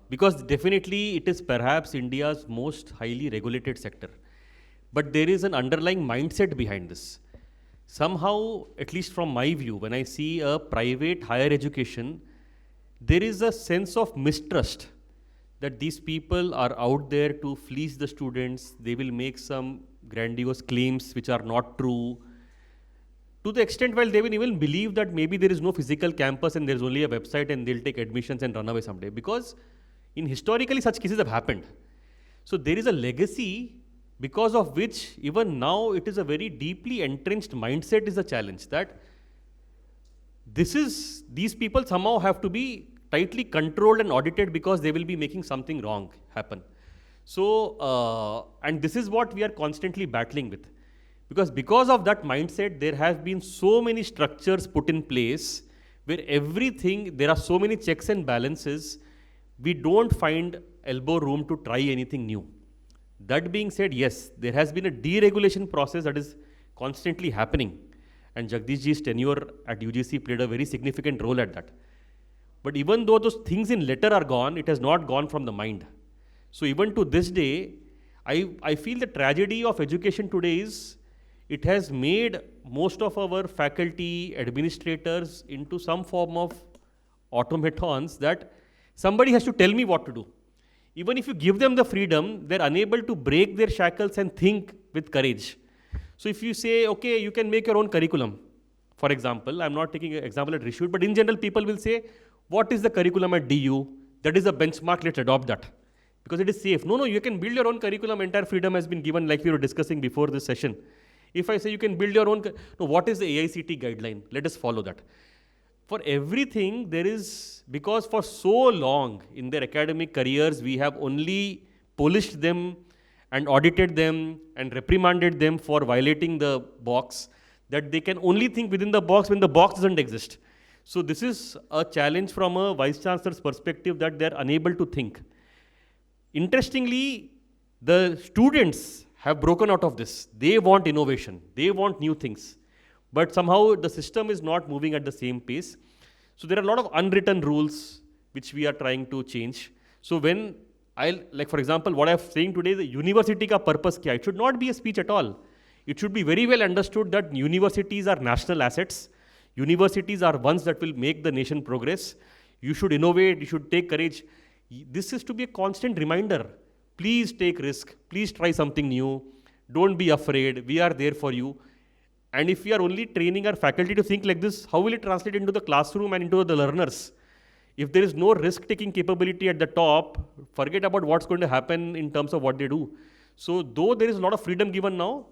because definitely it is perhaps India's most highly regulated sector. But there is an underlying mindset behind this. Somehow, at least from my view, when I see a private higher education, there is a sense of mistrust that these people are out there to fleece the students. They will make some grandiose claims which are not true. To the extent where they will even believe that maybe there is no physical campus and there is only a website and they'll take admissions and run away someday. Because historically such cases have happened. So there is a legacy because of which even now it is a very deeply entrenched mindset is a challenge, that these people somehow have to be tightly controlled and audited because they will be making something wrong happen. So, and this is what we are constantly battling with. Because of that mindset, there have been so many structures put in place where there are so many checks and balances, we don't find elbow room to try anything new. That being said, yes, there has been a deregulation process that is constantly happening, and Jagadesh ji's tenure at UGC played a very significant role at that. But even though those things in letter are gone, it has not gone from the mind. So even to this day, I feel the tragedy of education today is it has made most of our faculty, administrators into some form of automatons that somebody has to tell me what to do. Even if you give them the freedom, they're unable to break their shackles and think with courage. So if you say, okay, you can make your own curriculum, for example, I'm not taking an example at Rishihood, but in general, people will say, what is the curriculum at DU? That is a benchmark, let's adopt that. Because it is safe. No, you can build your own curriculum, entire freedom has been given, like we were discussing before this session. If I say you can build your own, what is the AICT guideline? Let us follow that. For everything, there is, because for so long in their academic careers, we have only polished them and audited them and reprimanded them for violating the box, that they can only think within the box when the box doesn't exist. So this is a challenge from a Vice Chancellor's perspective, that they're unable to think. Interestingly, the students have broken out of this. They want innovation. They want new things. But somehow the system is not moving at the same pace. So there are a lot of unwritten rules which we are trying to change. So when like for example, what I'm saying today, the university ka purpose kya? It should not be a speech at all. It should be very well understood that universities are national assets. Universities are ones that will make the nation progress. You should innovate, you should take courage. This is to be a constant reminder. Please take risk, please try something new. Don't be afraid, we are there for you. And if we are only training our faculty to think like this, how will it translate into the classroom and into the learners? If there is no risk-taking capability at the top, forget about what's going to happen in terms of what they do. So though there is a lot of freedom given now,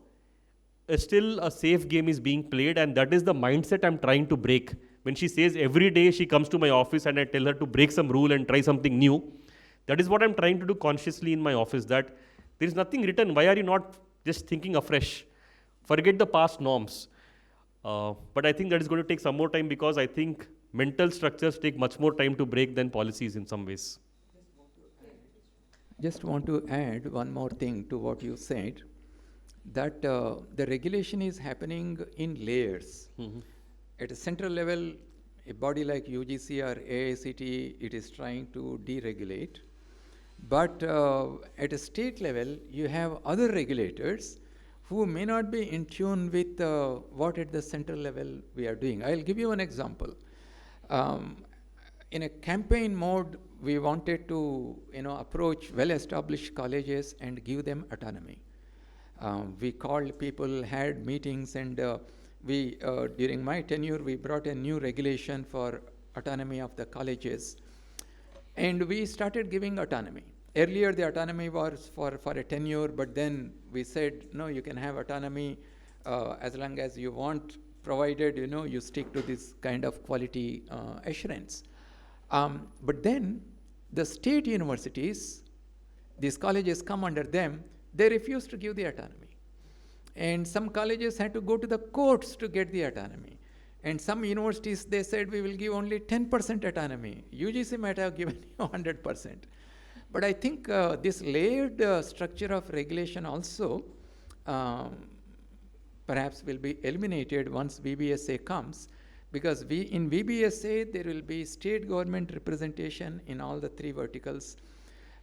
still a safe game is being played, and that is the mindset I'm trying to break. When she says every day she comes to my office and I tell her to break some rule and try something new, that is what I'm trying to do consciously in my office, that there is nothing written. Why are you not just thinking afresh? Forget the past norms. But I think that is going to take some more time, because I think mental structures take much more time to break than policies in some ways. Just want to add one more thing to what you said, that the regulation is happening in layers. At a central level, a body like UGC or AICTE, it is trying to deregulate. But at a state level, you have other regulators who may not be in tune with what at the central level we are doing. I'll give you an example. In a campaign mode, we wanted to approach well-established colleges and give them autonomy. We called people, had meetings, and we during my tenure, we brought a new regulation for autonomy of the colleges. And we started giving autonomy. Earlier, the autonomy was for a tenure, but then we said, no, you can have autonomy as long as you want, provided you stick to this kind of quality assurance. But then the state universities, these colleges come under them, they refused to give the autonomy. And some colleges had to go to the courts to get the autonomy. And some universities, they said, we will give only 10% autonomy. UGC might have given you 100%. But I think this layered structure of regulation also perhaps will be eliminated once VBSA comes, because in VBSA there will be state government representation in all the three verticals.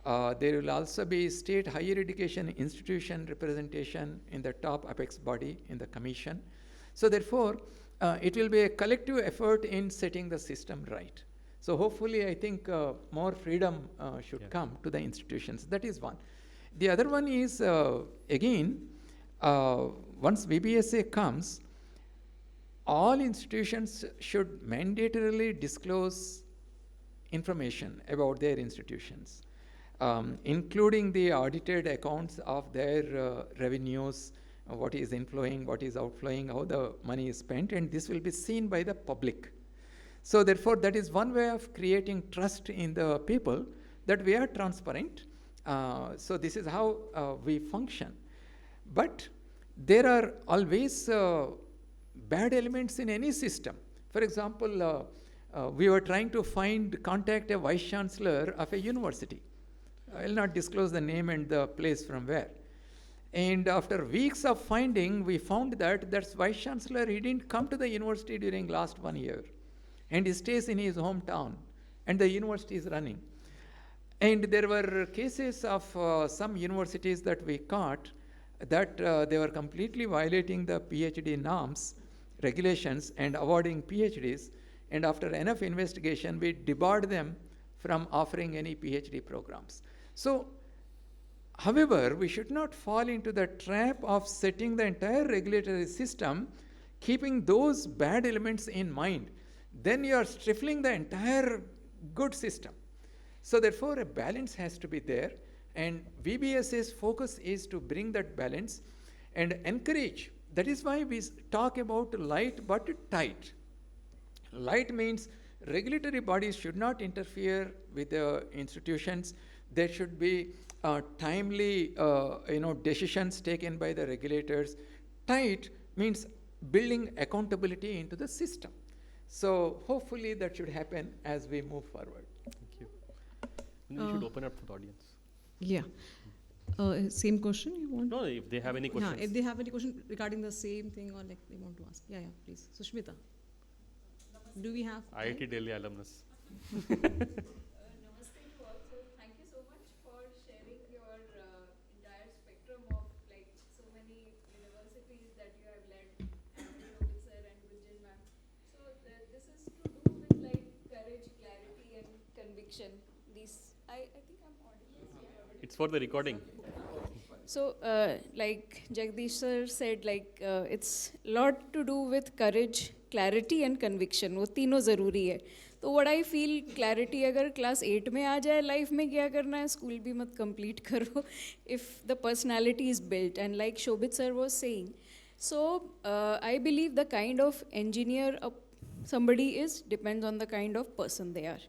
There will also be state higher education institution representation in the top apex body in the commission. So therefore, it will be a collective effort in setting the system right. So hopefully, I think more freedom should come to the institutions. That is one. The other one is, again, once VBSA comes, all institutions should mandatorily disclose information about their institutions, including the audited accounts of their revenues, what is inflowing, what is outflowing, how the money is spent, and this will be seen by the public. So therefore, that is one way of creating trust in the people, that we are transparent. So this is how we function. But there are always bad elements in any system. For example, we were trying to contact a vice chancellor of a university. I will not disclose the name and the place from where. And after weeks of finding, we found that that vice chancellor, he didn't come to the university during last 1 year. And he stays in his hometown, and the university is running. And there were cases of some universities that we caught that they were completely violating the PhD norms, regulations, and awarding PhDs. And after enough investigation, we debarred them from offering any PhD programs. So, however, we should not fall into the trap of setting the entire regulatory system, keeping those bad elements in mind. Then you are stifling the entire good system. So therefore, a balance has to be there, and VBSA's focus is to bring that balance and encourage. That is why we talk about light but tight. Light means regulatory bodies should not interfere with the institutions. There should be timely decisions taken by the regulators. Tight means building accountability into the system. So hopefully that should happen as we move forward. Thank you. And we should open up for the audience. Yeah. Same question you want? No, if they have any questions. Yeah, if they have any question regarding the same thing or like they want to ask. Yeah, please. Sushmita. Do we have time? IIT Delhi alumnus. Namaste to all. So thank you so much for sharing your entire spectrum of like so many universities that you have led, and Shobhit sir and Gunjan ma'am. So this is to do with like courage, clarity, and conviction. These I think I'm audible. It's for the recording. So, like Jagadesh sir said, like it's lot to do with courage, clarity and conviction. वो तीनों ज़रूरी है. तो what I feel clarity अगर class 8 में आ जाए life में क्या करना है school भी मत complete करो if the personality is built, and like Shobhit sir was saying, so I believe the kind of engineer somebody is depends on the kind of person they are.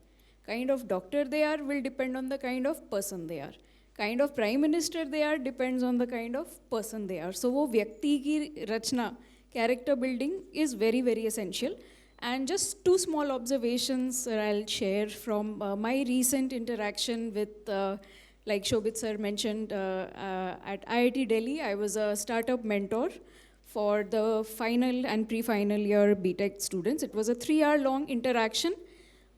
Kind of doctor they are will depend on the kind of person they are. Kind of prime minister they are depends on the kind of person they are. So वो व्यक्ति की रचना, character building is very very essential. And just two small observations I'll share from my recent interaction with, like Shobhit sir mentioned, at IIT Delhi, I was a startup mentor for the final and pre-final year BTech students. It was a 3-hour long interaction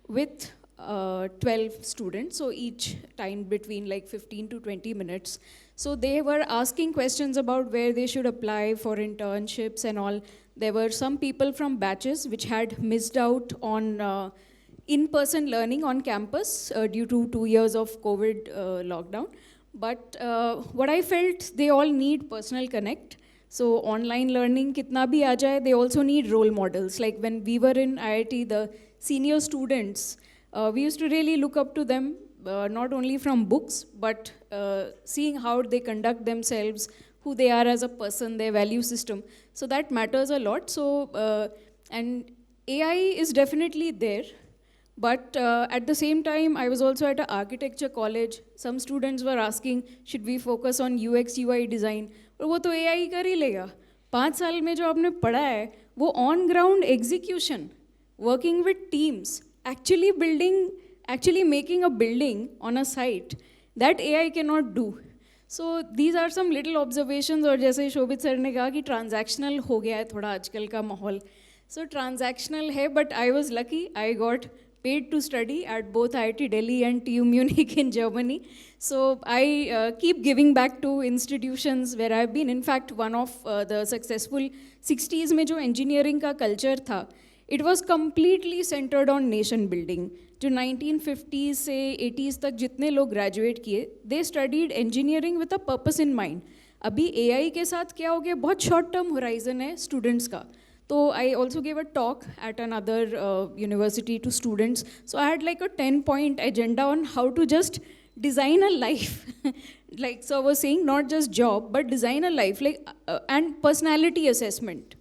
with 12 students, so each time between like 15 to 20 minutes. So they were asking questions about where they should apply for internships and all. There were some people from batches which had missed out on in-person learning on campus due to 2 years of COVID lockdown. But what I felt, they all need personal connect. So online learning kitna bhi aa jaye, they also need role models. Like when we were in IIT, the senior students, we used to really look up to them, not only from books, but seeing how they conduct themselves, who they are as a person, their value system. So that matters a lot. So, and AI is definitely there. But at the same time, I was also at an architecture college. Some students were asking, should we focus on UX, UI design? और वो तो AI ही कर ही लेगा. 5 साल में जो आपने पढ़ा है, वो on ground execution, working with teams, actually making a building on a site, that AI cannot do. So these are some little observations. और जैसे शोभित सर ने कहा कि transactional हो गया है थोड़ा आजकल का माहौल. So transactional है, but I was lucky. I got paid to study at both IIT Delhi and TU Munich in Germany. So I keep giving back to institutions where I've been. In fact, one of the successful 60s में जो engineering का culture था, it was completely centered on nation building. जो 1950s से 80s तक जितने लोग graduate किए, they studied engineering with a purpose in mind. अभी AI के साथ क्या हो गया, बहुत short term horizon है students का. So I also gave a talk at another university to students. So I had like a 10-point agenda on how to just design a life. Like so I was saying, not just job, but design a life, like and personality assessment.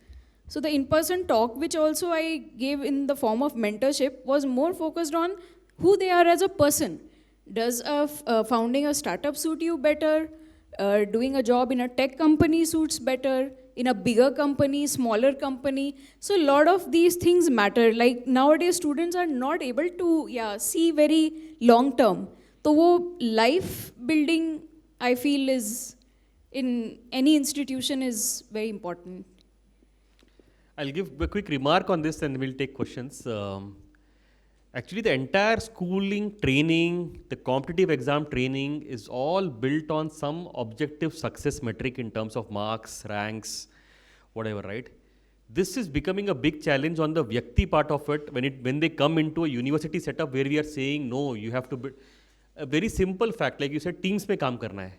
So the in-person talk, which also I gave in the form of mentorship, was more focused on who they are as a person. Does founding a startup suit you better? Doing a job in a tech company suits better? In a bigger company, smaller company? So a lot of these things matter. Like nowadays students are not able to see very long term. So wo life building, I feel, is in any institution is very important. I'll give a quick remark on this and we'll take questions. Actually, the entire schooling training, the competitive exam training is all built on some objective success metric in terms of marks, ranks, whatever, right? This is becoming a big challenge on the Vyakti part of it when they come into a university setup where we are saying, no, you have to build. A very simple fact, like you said, teams में काम करना है.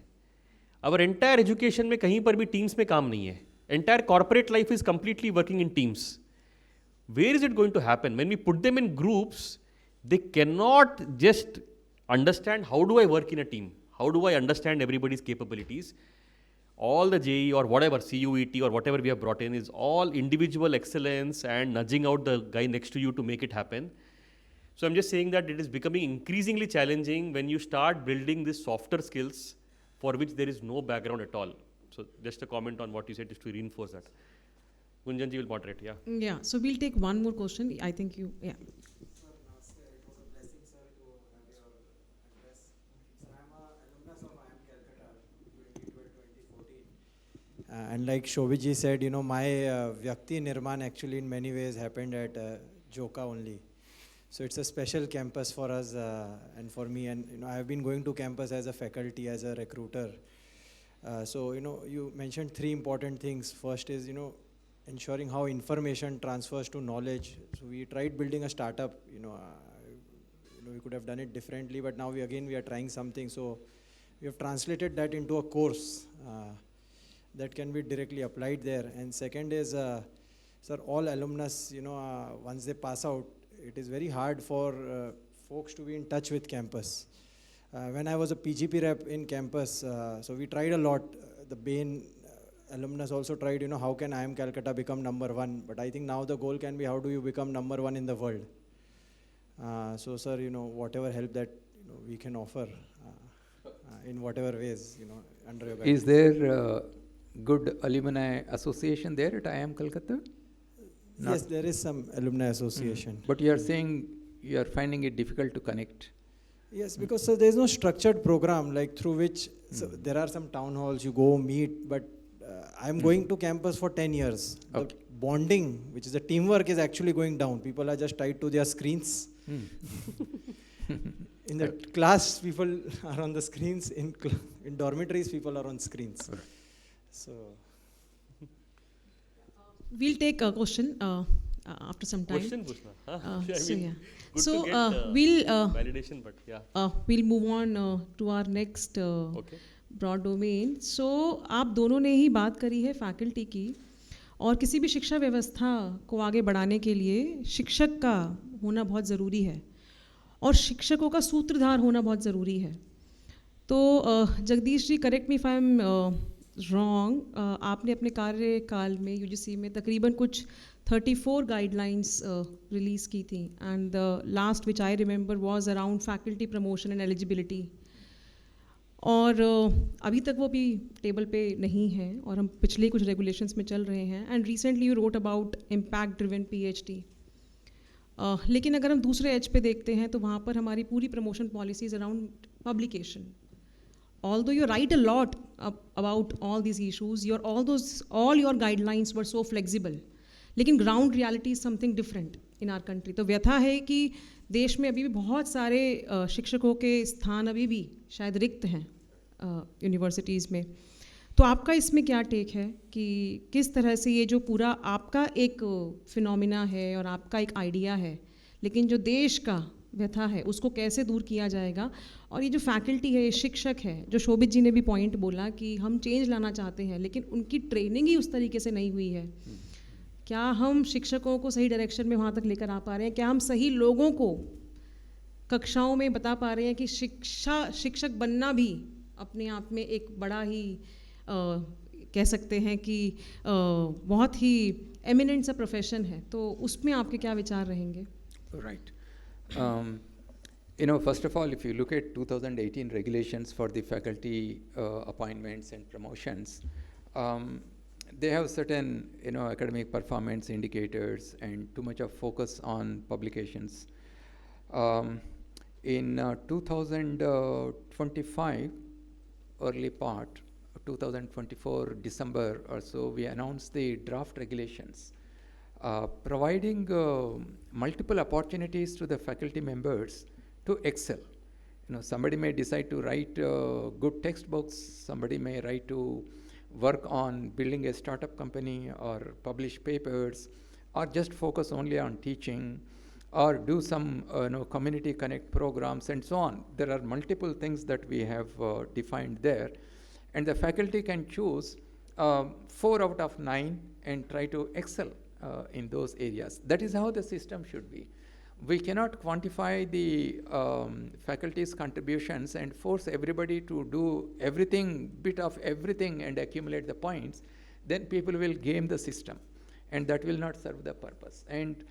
Our entire education में कहीं पर भी teams में काम नहीं है. Entire corporate life is completely working in teams. Where is it going to happen? When we put them in groups, they cannot just understand how do I work in a team? How do I understand everybody's capabilities? All the JE or whatever, CUET or whatever we have brought in is all individual excellence and nudging out the guy next to you to make it happen. So I'm just saying that it is becoming increasingly challenging when you start building these softer skills for which there is no background at all. So just a comment on what you said, just to reinforce that. Gunjanji will moderate, yeah. Yeah, so we'll take one more question. I think you, yeah. Sir, namaste. It was a blessing, sir, to have your address. Sir, I'm an alumnus of IIM Calcutta, 2012-2014. And like Shobhit ji said, you know, my Vyakti Nirman actually in many ways happened at Joka only. So it's a special campus for us and for me. And I have been going to campus as a faculty, as a recruiter. So you mentioned three important things. First is ensuring how information transfers to knowledge. So we tried building a startup. We could have done it differently, but now we are trying something. So we have translated that into a course that can be directly applied there. And second is, sir, all alumnus, once they pass out, it is very hard for folks to be in touch with campus. When I was a PGP rep in campus, so we tried a lot. The Bain alumnus also tried, how can IIM Calcutta become number one? But I think now the goal can be, how do you become number one in the world? So, sir, whatever help that we can offer in whatever ways, under your guidance. Is there good alumni association there at IIM Calcutta? Yes, there is some alumni association. But you are saying you are finding it difficult to connect. Yes, because there is no structured program like through which there are some town halls you go meet, but I am going to campus for 10 years. Okay. The bonding, which is the teamwork, is actually going down. People are just tied to their screens. In the class, people are on the screens. In dormitories, people are on screens. So We'll take a question after some time. Question pushna. So yeah. Good So to get we'll validation, but yeah. we'll move on to our next Okay. Broad domain. So आप दोनों ने ही बात करी है faculty की, और किसी भी शिक्षा व्यवस्था को आगे बढ़ाने के लिए शिक्षक का होना बहुत ज़रूरी है और शिक्षकों का सूत्रधार होना बहुत ज़रूरी है. तो Jagdish ji, correct me if I am wrong, आपने अपने कार्यकाल में यूजीसी में तकरीबन कुछ 34 गाइडलाइंस रिलीज़ की थी, and the last which I remember was around faculty promotion and eligibility. और अभी तक वो भी टेबल पे नहीं है और हम पिछले कुछ रेगुलेशंस में चल रहे हैं. And recently you wrote about impact driven PhD. लेकिन अगर हम दूसरे एज पे देखते हैं तो वहाँ पर हमारी पूरी promotion policies around publication. Although you write a lot about all these issues, all your guidelines were so flexible, लेकिन ground reality is something different in our country. तो व्यथा है कि देश में अभी भी बहुत सारे शिक्षकों के स्थान अभी भी शायद रिक्त हैं यूनिवर्सिटीज़ में. तो आपका इसमें क्या टेक है कि किस तरह से ये जो पूरा आपका एक फिनोमिना है और आपका एक आइडिया है, लेकिन जो देश का व्यथा है उसको कैसे दूर किया जाएगा. और ये जो फैकल्टी है, ये शिक्षक है, जो शोभित जी ने भी पॉइंट बोला कि हम चेंज लाना चाहते हैं लेकिन उनकी ट्रेनिंग ही उस तरीके से नहीं हुई है. क्या हम शिक्षकों को सही डायरेक्शन में वहाँ तक लेकर आ पा रहे हैं? क्या हम सही लोगों को कक्षाओं में बता पा रहे हैं कि शिक्षक बनना भी अपने आप में एक बड़ा ही कह सकते हैं कि बहुत ही एमिनेंट सा प्रोफेशन है. तो उसमें आपके क्या विचार रहेंगे? Right. First of all, if you look at 2018 regulations for the faculty appointments and promotions, they have certain, academic performance indicators and too much of focus on publications. In 2025, early part, 2024 December or so, we announced the draft regulations, providing multiple opportunities to the faculty members to excel. Somebody may decide to write good textbooks, somebody may write to work on building a startup company or publish papers, or just focus only on teaching, or do some community connect programs and so on. There are multiple things that we have defined there, and the faculty can choose 4 out of 9 and try to excel in those areas. That is how the system should be. We cannot quantify the faculty's contributions and force everybody to do everything, bit of everything, and accumulate the points. Then people will game the system, and that will not serve the purpose. And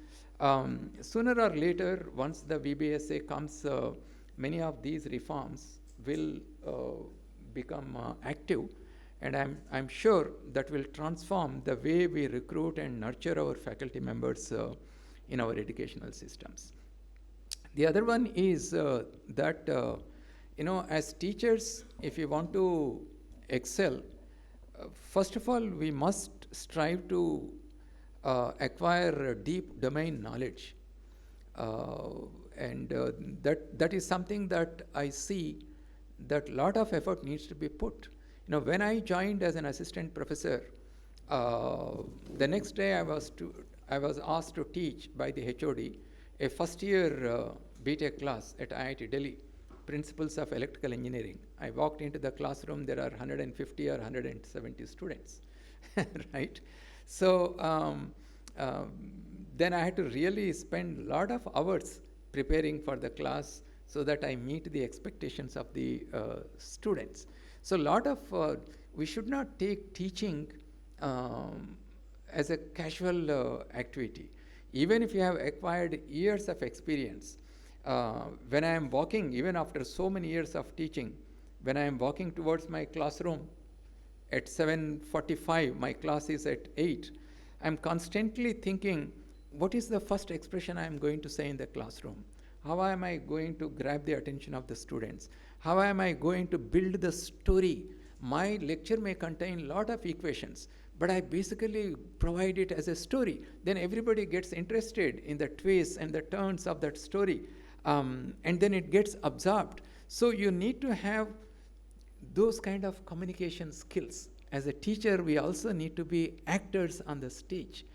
sooner or later, once the VBSA comes, many of these reforms will become active, and I'm sure that will transform the way we recruit and nurture our faculty members in our educational systems. The other one is that, as teachers, if you want to excel, first of all, we must strive to acquire deep domain knowledge. That is something that I see that lot of effort needs to be put. When I joined as an assistant professor, the next day I was asked to teach by the HOD a first-year BTech class at IIT Delhi, Principles of Electrical Engineering. I walked into the classroom, there are 150 or 170 students, right? So then I had to really spend a lot of hours preparing for the class so that I meet the expectations of the students. So we should not take teaching as a casual activity. Even if you have acquired years of experience, when I am walking, even after so many years of teaching, when I am walking towards my classroom at 7:45, my class is at 8, I'm constantly thinking, what is the first expression I am going to say in the classroom? How am I going to grab the attention of the students? How am I going to build the story? My lecture may contain a lot of equations, but I basically provide it as a story. Then everybody gets interested in the twists and the turns of that story, and then it gets absorbed. So you need to have those kind of communication skills. As a teacher, we also need to be actors on the stage.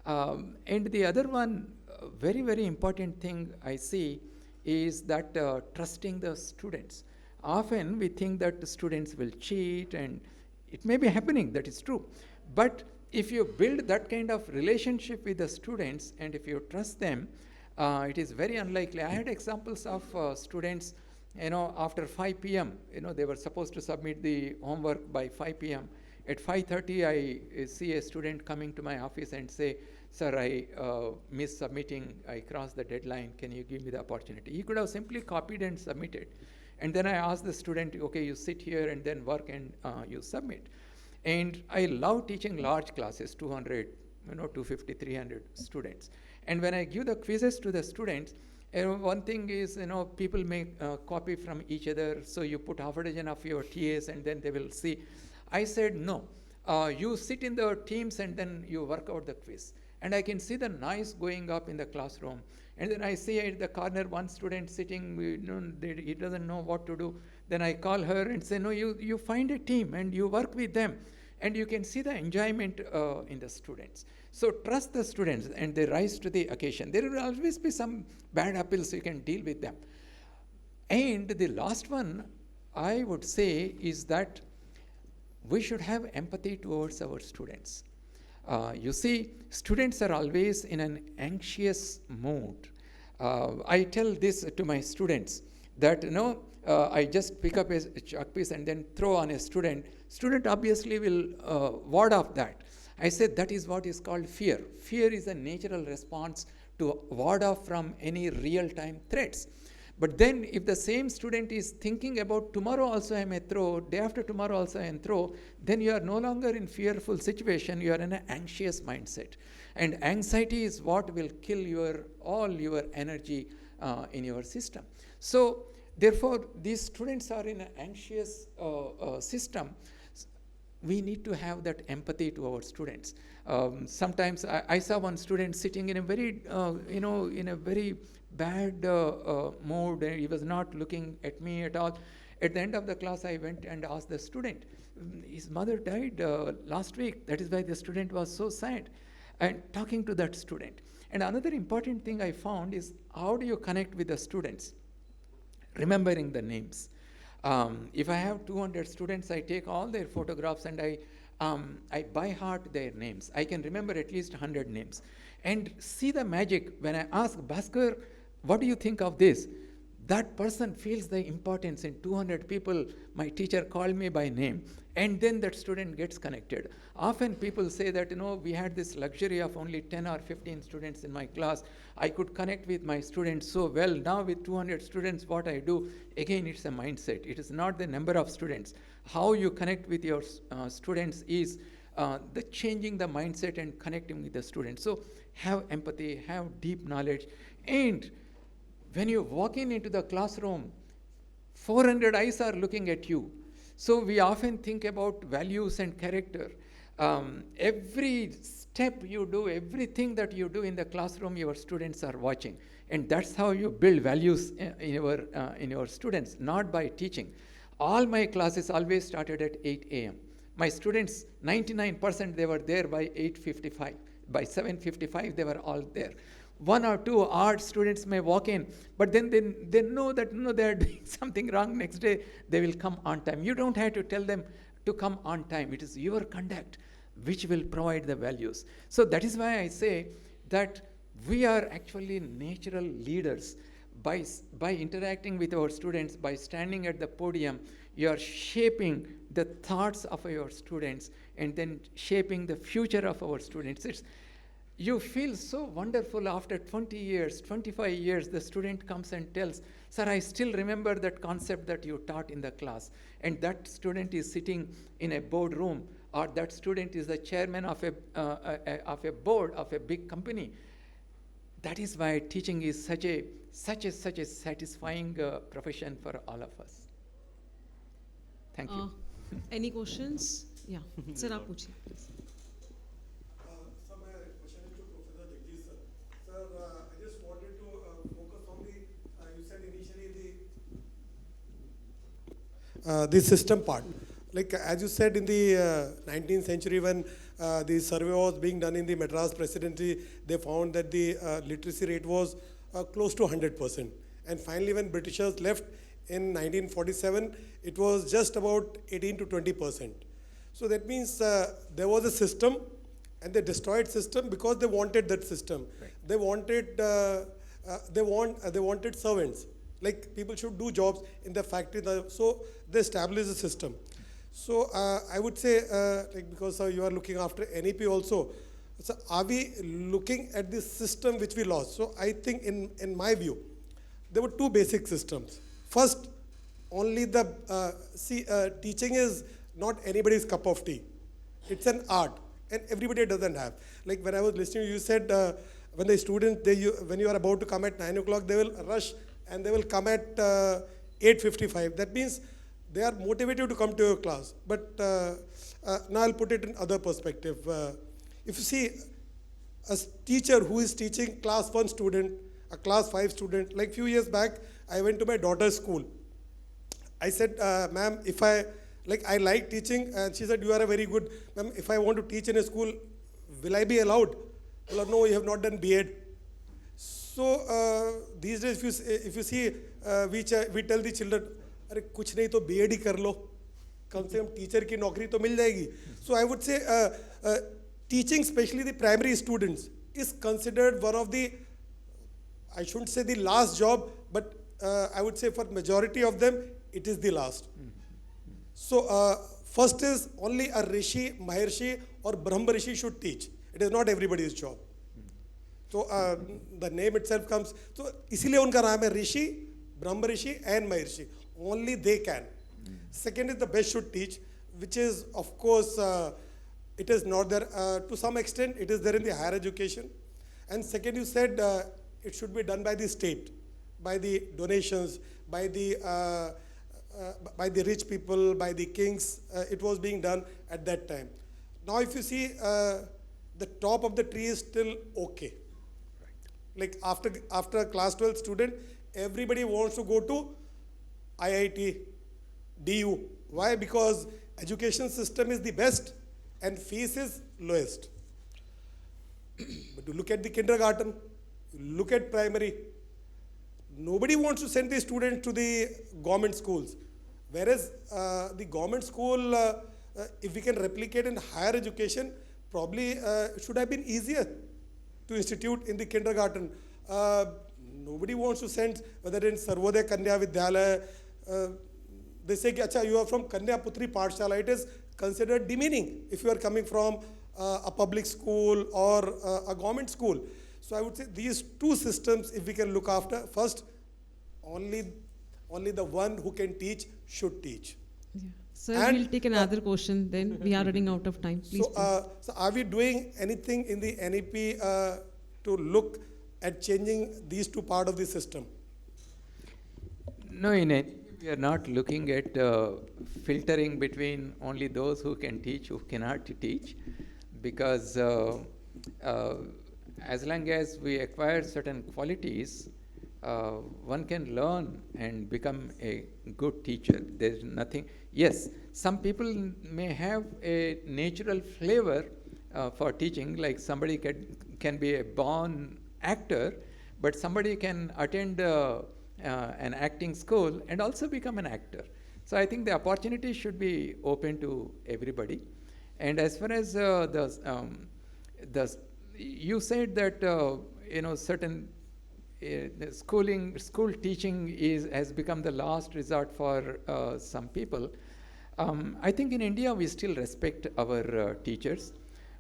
And the other one, very, very important thing I see is that trusting the students. Often we think that the students will cheat, and it may be happening, that is true. But if you build that kind of relationship with the students, and if you trust them, it is very unlikely. I had examples of students, after 5 p.m., they were supposed to submit the homework by 5 p.m. At 5:30, I see a student coming to my office and say, "Sir, I missed submitting. I crossed the deadline. Can you give me the opportunity?" He could have simply copied and submitted. And then I asked the student, "Okay, you sit here and then work and you submit." And I love teaching large classes, 200, 250, 300 students. And when I give the quizzes to the students, one thing is, people may copy from each other, so you put half a dozen of your TAs and then they will see. I said, no, you sit in the teams and then you work out the quiz. And I can see the noise going up in the classroom. And then I see at the corner one student sitting, he doesn't know what to do. Then I call her and say, no, you find a team and you work with them. And you can see the enjoyment in the students. So trust the students and they rise to the occasion. There will always be some bad apples, you can deal with them. And the last one, I would say, is that we should have empathy towards our students. You see, students are always in an anxious mood. I tell this to my students that, I just pick up a chalk piece and then throw on a student. Student obviously will ward off that. I said that is what is called fear. Fear is a natural response to ward off from any real-time threats. But then if the same student is thinking about tomorrow also I may throw, day after tomorrow also I may throw, then you are no longer in fearful situation, you are in an anxious mindset. And anxiety is what will kill all your energy in your system. So therefore, these students are in an anxious system. We need to have that empathy to our students. Sometimes I saw one student sitting in a very, in a very bad mood. He was not looking at me at all. At the end of the class, I went and asked the student, his mother died last week. That is why the student was so sad. And talking to that student. And another important thing I found is how do you connect with the students? Remembering the names. If I have 200 students, I take all their photographs and I by heart their names. I can remember at least 100 names. And see the magic when I ask Bhaskar, what do you think of this? That person feels the importance. In 200 people, my teacher called me by name. And then that student gets connected. Often people say that, we had this luxury of only 10 or 15 students in my class. I could connect with my students so well. Now with 200 students, what I do, again, it's a mindset. It is not the number of students. How you connect with your students is the changing the mindset and connecting with the students. So have empathy, have deep knowledge. And when you walk into the classroom, 400 eyes are looking at you. So we often think about values and character. Every step you do, everything that you do in the classroom, your students are watching. And that's how you build values in your students, not by teaching. All my classes always started at 8 a.m. My students, 99%, they were there by 8:55. By 7:55, they were all there. One or two art students may walk in, but then they know that they are doing something wrong. Next day, they will come on time. You don't have to tell them to come on time. It is your conduct which will provide the values. So that is why I say that we are actually natural leaders. By interacting with our students, by standing at the podium, you are shaping the thoughts of your students and then shaping the future of our students. You feel so wonderful after 20 years, 25 years, the student comes and tells, "Sir, I still remember that concept that you taught in the class." And that student is sitting in a boardroom, or that student is the chairman of a board of a big company. That is why teaching is such a satisfying profession for all of us. Thank you. Any questions? Yeah, sir, आप पूछिए. Sir, my question is to Professor Jagadesh, sir. Sir, I just wanted to focus on you said initially the system part. Like as you said in the 19th century when the survey was being done in the Madras Presidency, they found that the literacy rate was close to 100%. And finally when Britishers left in 1947, it was just about 18 to 20%. So that means there was a system and they destroyed system because they wanted that system. Right. They wanted servants. Like people should do jobs in the factory. So they established a system. So I would say, like because you are looking after NEP also, so are we looking at this system which we lost? So I think in my view, there were two basic systems. First, only teaching is not anybody's cup of tea. It's an art, and everybody doesn't have. Like when I was listening, you said when the students, when you are about to come at 9 o'clock, they will rush and they will come at 8:55. That means they are motivated to come to your class. But now I'll put it in other perspective. If you see a teacher who is teaching class 1 student, a class 5 student, like few years back, I went to my daughter's school. I said, ma'am, I like teaching, and she said, you are a very good, ma'am, if I want to teach in a school, will I be allowed? Well, no, you have not done B.Ed. So these days, if you see, we tell the children, अरे कुछ नहीं तो B.Ed ही कर लो, कम से कम teacher की नौकरी तो मिल जाएगी. So I would say teaching, especially the primary students, is considered one of the, I shouldn't say the last job, but I would say for majority of them, it is the last. So first is only a Rishi, Maharshi or Brahma Rishi should teach. It is not everybody's job. So the name itself comes, so इसीलिए उनका नाम है Rishi, Brahma Rishi and Maharshi. Only they can. Second is the best should teach, which is of course, it is not there, to some extent it is there in the higher education. And second you said it should be done by the state, by the donations, by the rich people, by the kings. It was being done at that time. Now if you see, the top of the tree is still okay. Like after a class 12 student, everybody wants to go to IIT, DU. Why? Because education system is the best and fees is lowest. But you look at the kindergarten, you look at primary, nobody wants to send the students to the government schools. Whereas the government school, if we can replicate in higher education, probably it should have been easier to institute in the kindergarten. Nobody wants to send, whether in Sarvodaya Kanya Vidyalaya, they say, Acha, you are from Kanya Putri Pathshala. It is considered demeaning if you are coming from a public school or a government school. So I would say these two systems, if we can look after, first, only the one who can teach should teach. Yeah. Sir, we'll take another question then. We are running out of time. Please. So are we doing anything in the NEP to look at changing these two parts of the system? No, in NEP We are not looking at filtering between only those who can teach, who cannot teach, because as long as we acquire certain qualities, one can learn and become a good teacher. There's nothing. Yes, some people may have a natural flavor for teaching, like somebody can be a born actor, but somebody can attend an acting school and also become an actor. So I think the opportunity should be open to everybody. And as far as you said that certain school teaching has become the last resort for some people. I think in India we still respect our teachers.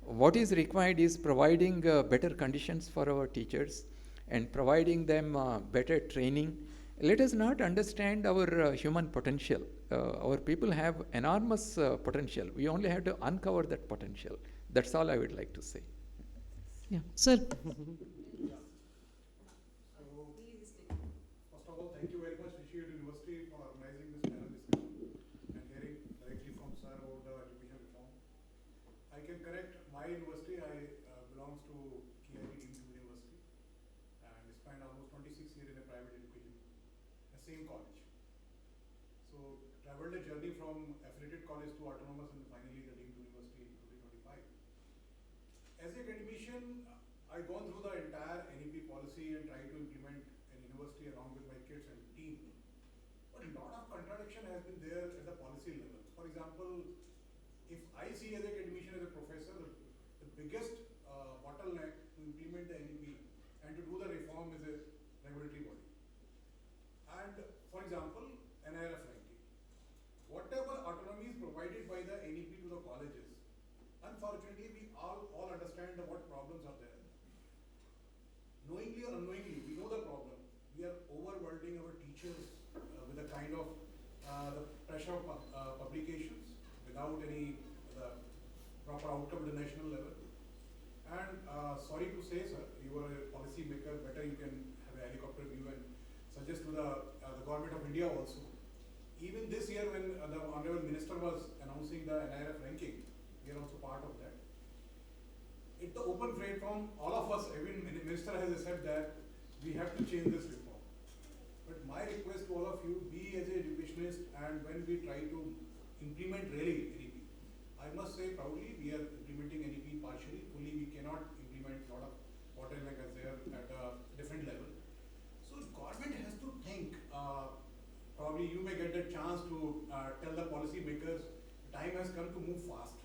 What is required is providing better conditions for our teachers and providing them better training. Let us not understand our human potential. Our people have enormous potential. We only have to uncover that potential. That's all I would like to say. Yeah, sir. First of all, thank you very much, Rishihood University, for organizing this panel discussion and hearing directly from Sir about the education reform. I can correct my university. I belongs to KIT Deemed University and spent almost 26 years in a private education, the same college. So traveled a journey from affiliated college to autonomous and finally the Deemed University in 2025. As an academician, I've gone through the entire NEP policy and tried to implement an university along with my kids and team. But a lot of contradiction has been there at the policy level. For example, if I see as an academician, as a professor, the biggest bottleneck to implement the NEP and to do the reform is a regulatory body. And for example, NIRF ranking. Whatever autonomy is provided by the NEP to the colleges, unfortunately, we all understand what problems are there. Knowingly or unknowingly, we know the problem. We are overburdening our teachers with a kind of the pressure of publications without any proper outcome at the national level. And sorry to say, sir, you are a policy maker. Better you can have a helicopter view and suggest to the government of India also. Even this year, when the Honorable Minister was announcing the NIRF ranking, we are also part of that. It's the open platform, all of us, even Minister has said that we have to change this reform. But my request to all of you, be as an educationist, and when we try to implement really NEP, I must say proudly, we are implementing NEP partially, fully we cannot implement a lot of bottleneck as there at a different level. So government has to think, probably you may get the chance to tell the policy makers, time has come to move fast.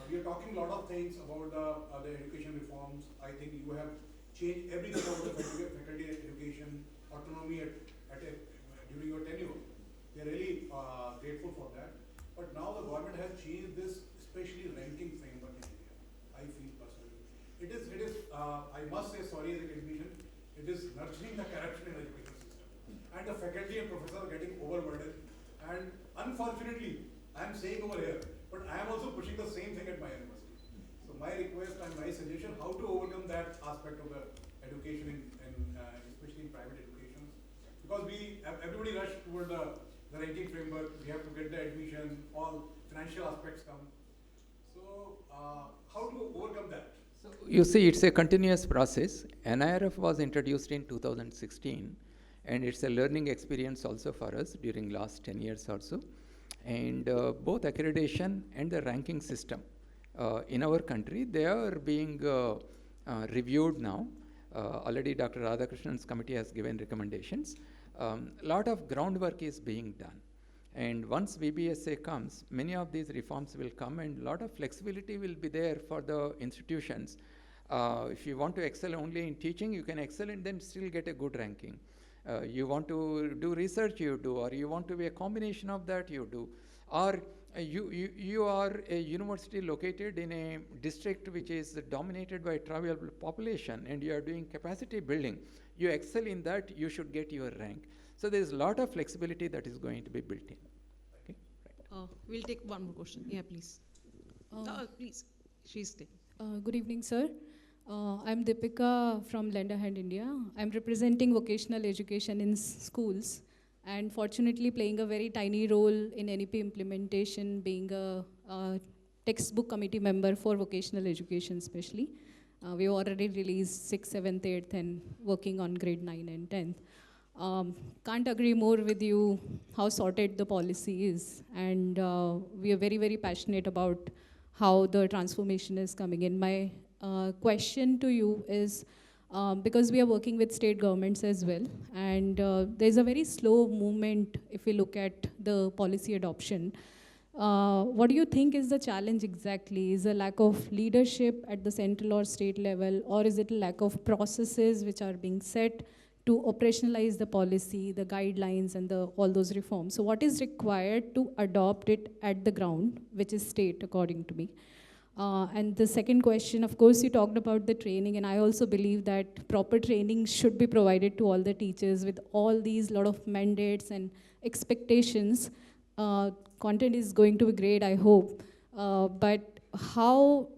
We are talking a lot of things about the education reforms. I think you have changed everything about the faculty education, autonomy during your tenure. We are really grateful for that. But now the government has changed this, especially ranking framework in India. I feel personally. It is. I must say sorry as a academician, it is nurturing the corruption in the education system. And the faculty and professors are getting overburdened. And unfortunately, I am saying over here, but I am also pushing the same thing at my university. So my request and my suggestion, how to overcome that aspect of the education especially in private education. Because everybody rush toward the ranking framework, we have to get the admission, all financial aspects come. So how to overcome that? So you see, it's a continuous process. NIRF was introduced in 2016, and it's a learning experience also for us during last 10 years or so. And both accreditation and the ranking system in our country, they are being reviewed now. Already Dr. Radhakrishnan's committee has given recommendations. Lot of groundwork is being done. And once VBSA comes, many of these reforms will come and a lot of flexibility will be there for the institutions. If you want to excel only in teaching, you can excel and then still get a good ranking. You want to do research, you do, or you want to be a combination of that, you do. Or you are a university located in a district which is dominated by tribal population and you are doing capacity building. You excel in that, you should get your rank. So there is a lot of flexibility that is going to be built in. Okay? Right. We'll take one more question. Yeah, please. Please. She's taking. Good evening, sir. I'm Deepika from Lend a Hand India. I'm representing vocational education in schools. and fortunately playing a very tiny role in NEP implementation, being a textbook committee member for vocational education especially. We've already released 6th, 7th, 8th, and working on grade 9 and 10th. Can't agree more with you how sorted the policy is. And we are very, very passionate about how the transformation is coming in. My question to you is, because we are working with state governments as well, and there's a very slow movement if we look at the policy adoption. What do you think is the challenge exactly? Is a lack of leadership at the central or state level, or is it a lack of processes which are being set to operationalize the policy, the guidelines, and all those reforms? So what is required to adopt it at the ground, which is state, according to me? And the second question, of course, you talked about the training, and I also believe that proper training should be provided to all the teachers with all these lot of mandates and expectations. Content is going to be great, I hope. But how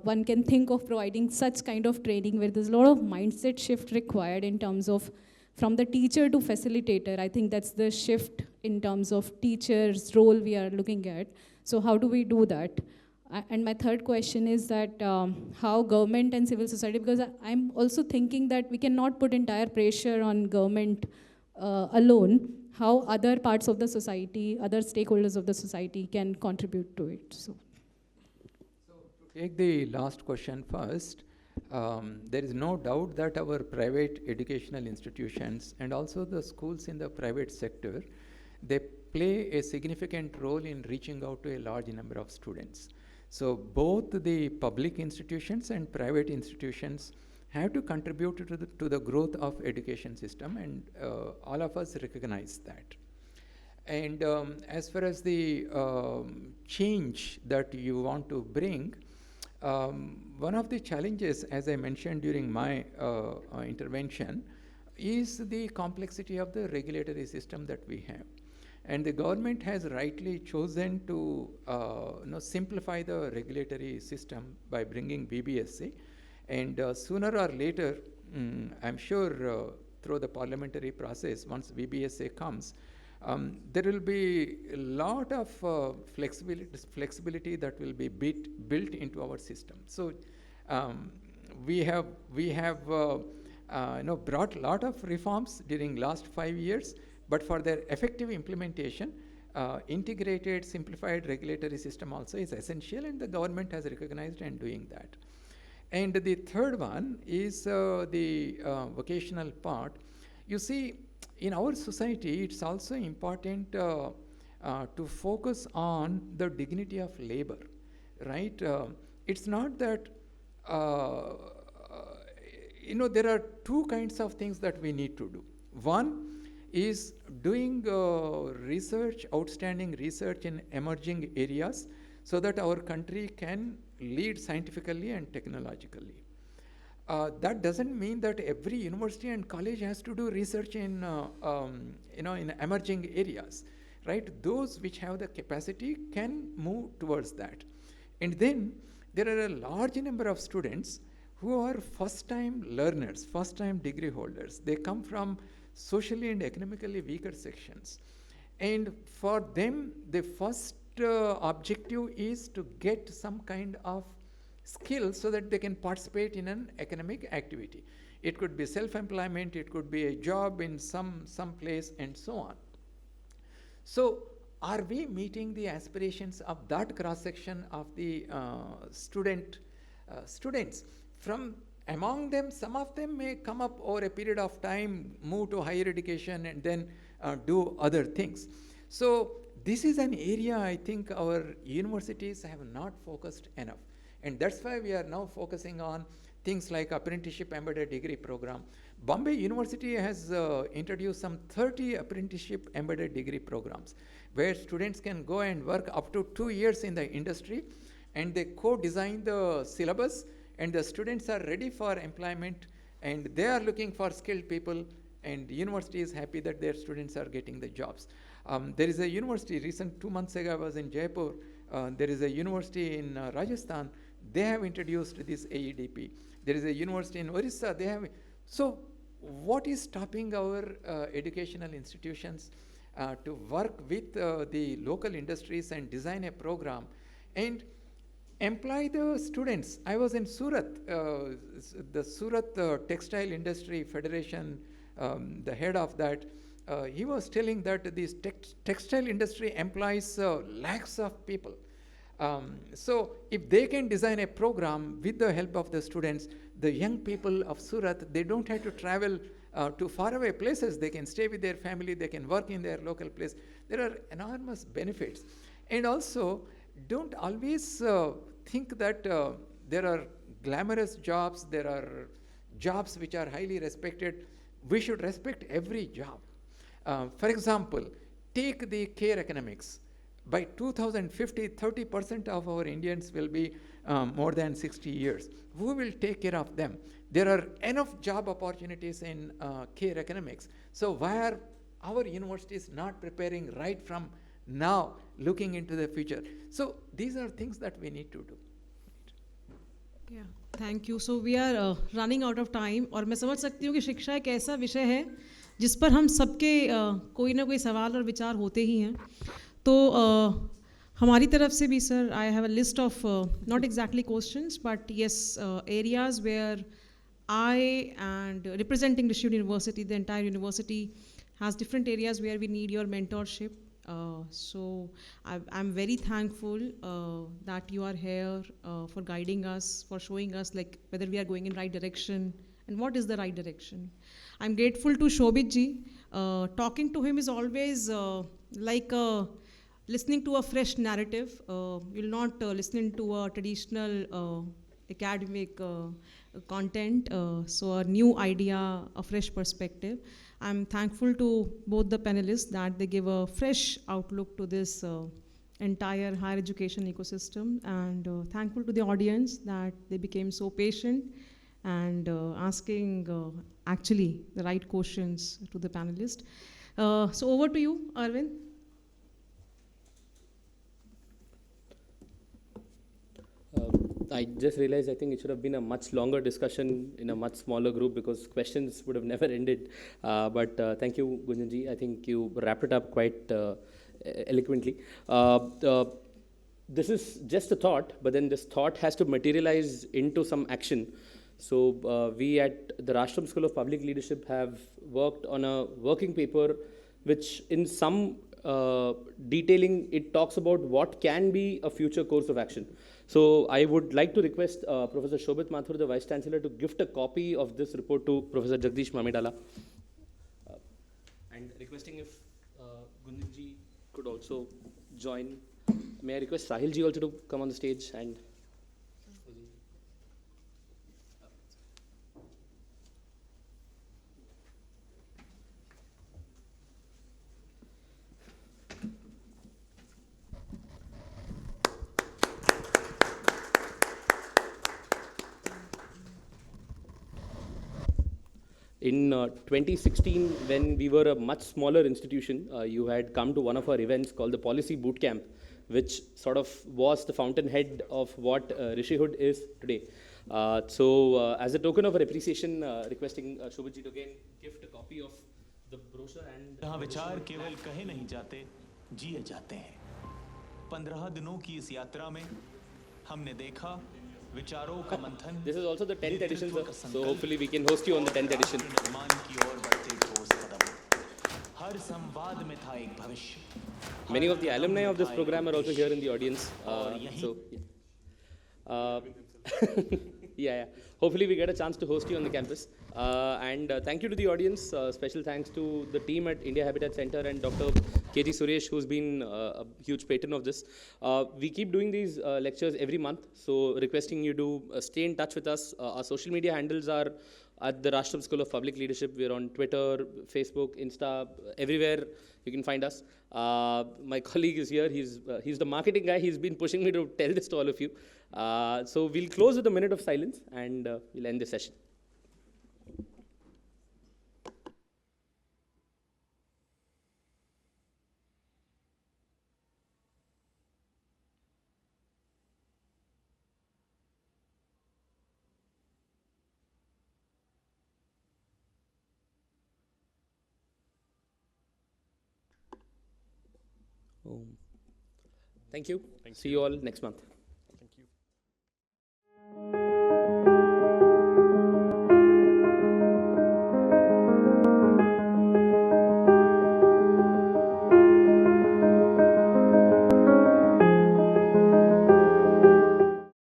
one can think of providing such kind of training where there's a lot of mindset shift required in terms of from the teacher to facilitator. I think that's the shift in terms of teacher's role we are looking at. So how do we do that? And my third question is that how government and civil society, because I'm also thinking that we cannot put entire pressure on government alone, how other parts of the society, other stakeholders of the society can contribute to it. So to take the last question first, there is no doubt that our private educational institutions and also the schools in the private sector, they play a significant role in reaching out to a large number of students. So both the public institutions and private institutions have to contribute to the growth of education system, and all of us recognize that. And as far as the change that you want to bring, one of the challenges, as I mentioned during my intervention, is the complexity of the regulatory system that we have. And the government has rightly chosen to simplify the regulatory system by bringing BBSA. And sooner or later, I'm sure through the parliamentary process, once BBSA comes, there will be a lot of flexibility that will be built into our system. So we have brought a lot of reforms during last 5 years, but for their effective implementation, integrated, simplified regulatory system also is essential, and the government has recognized and doing that. And the third one is the vocational part. You see, in our society, it's also important to focus on the dignity of labor, right? It's not that, there are two kinds of things that we need to do. One is doing research, outstanding research in emerging areas so that our country can lead scientifically and technologically. That doesn't mean that every university and college has to do research in emerging areas, right? Those which have the capacity can move towards that. And then there are a large number of students who are first-time learners, first-time degree holders. They come from socially and economically weaker sections. And for them, the first objective is to get some kind of skill so that they can participate in an academic activity. It could be self-employment, it could be a job in some place, and so on. So are we meeting the aspirations of that cross-section of the students? From among them, some of them may come up over a period of time, move to higher education, and then do other things. So this is an area I think our universities have not focused enough. And that's why we are now focusing on things like apprenticeship embedded degree program. Bombay University has introduced some 30 apprenticeship embedded degree programs where students can go and work up to 2 years in the industry, and they co-design the syllabus, and the students are ready for employment, and they are looking for skilled people, and the university is happy that their students are getting the jobs. There is a university, 2 months ago I was in Jaipur, there is a university in Rajasthan, they have introduced this AEDP. There is a university in Orissa, they have. So what is stopping our educational institutions to work with the local industries and design a program and employ the students? I was in Surat, the Surat Textile Industry Federation, the head of that, he was telling that this textile industry employs lakhs of people. So if they can design a program with the help of the students, the young people of Surat, they don't have to travel to faraway places. They can stay with their family, they can work in their local place. There are enormous benefits. And also, don't always think that there are glamorous jobs, there are jobs which are highly respected. We should respect every job. For example, take the care economics. By 2050, 30% of our Indians will be more than 60 years. Who will take care of them? There are enough job opportunities in care economics. So why are our universities not preparing right from now, looking into the future? So these are things that we need to do. Yeah, thank you. So we are running out of time, और मैं समझ सकती हूँ कि शिक्षा एक ऐसा विषय है जिस पर हम सबके कोई ना कोई सवाल और विचार होते ही हैं. तो हमारी तरफ से भी sir, I have a list of not exactly questions but yes areas where I and representing Rishihood University, the entire university has different areas where we need your mentorship. So I'm very thankful that you are here for guiding us, for showing us like whether we are going in right direction and what is the right direction. I'm grateful to Shobhit ji. Talking to him is always like listening to a fresh narrative. You're not listening to a traditional academic content, so a new idea, a fresh perspective. I'm thankful to both the panelists that they give a fresh outlook to this entire higher education ecosystem, and thankful to the audience that they became so patient and asking actually the right questions to the panelists. So over to you, Arvind. I just realized I think it should have been a much longer discussion in a much smaller group because questions would have never ended. But thank you, Gunjanji. I think you wrapped it up quite eloquently. This is just a thought, but then this thought has to materialize into some action. So we at the Rashtam School of Public Leadership have worked on a working paper which in some detailing, it talks about what can be a future course of action. So I would like to request Professor Shobhit Mathur, the Vice Chancellor, to gift a copy of this report to Professor Jagadesh Mamidala. And requesting if Gunjanji could also join. May I request Sahil ji also to come on the stage and... In 2016, when we were a much smaller institution, you had come to one of our events called the Policy Bootcamp, which sort of was the fountainhead of what Rishihood is today. So as a token of our appreciation, requesting Shobhit ji to again gift a copy of the brochure and... जहाँ विचार केवल कहे नहीं जाते, जिए जाते हैं. 15 दिनों की इस यात्रा में हमने देखा विचारों का मंथन. This is also the 10th edition, sir. So hopefully we can host you on the 10th edition. निर्माण की ओर बढ़ते ठोस कदम. हर संवाद में था एक भविष्य. Many of the alumni of this program are also here in the audience. So, yeah. Hopefully we get a chance to host you on the campus. And thank you to the audience. Special thanks to the team at India Habitat Center and Dr. KG Suresh, who's been a huge patron of this. We keep doing these lectures every month, so requesting you to stay in touch with us. Our social media handles are at the Rashtam School of Public Leadership. We're on Twitter, Facebook, Insta, everywhere you can find us. My colleague is here. He's the marketing guy. He's been pushing me to tell this to all of you. So we'll close with a minute of silence and we'll end the session. Thank you. See you all next month.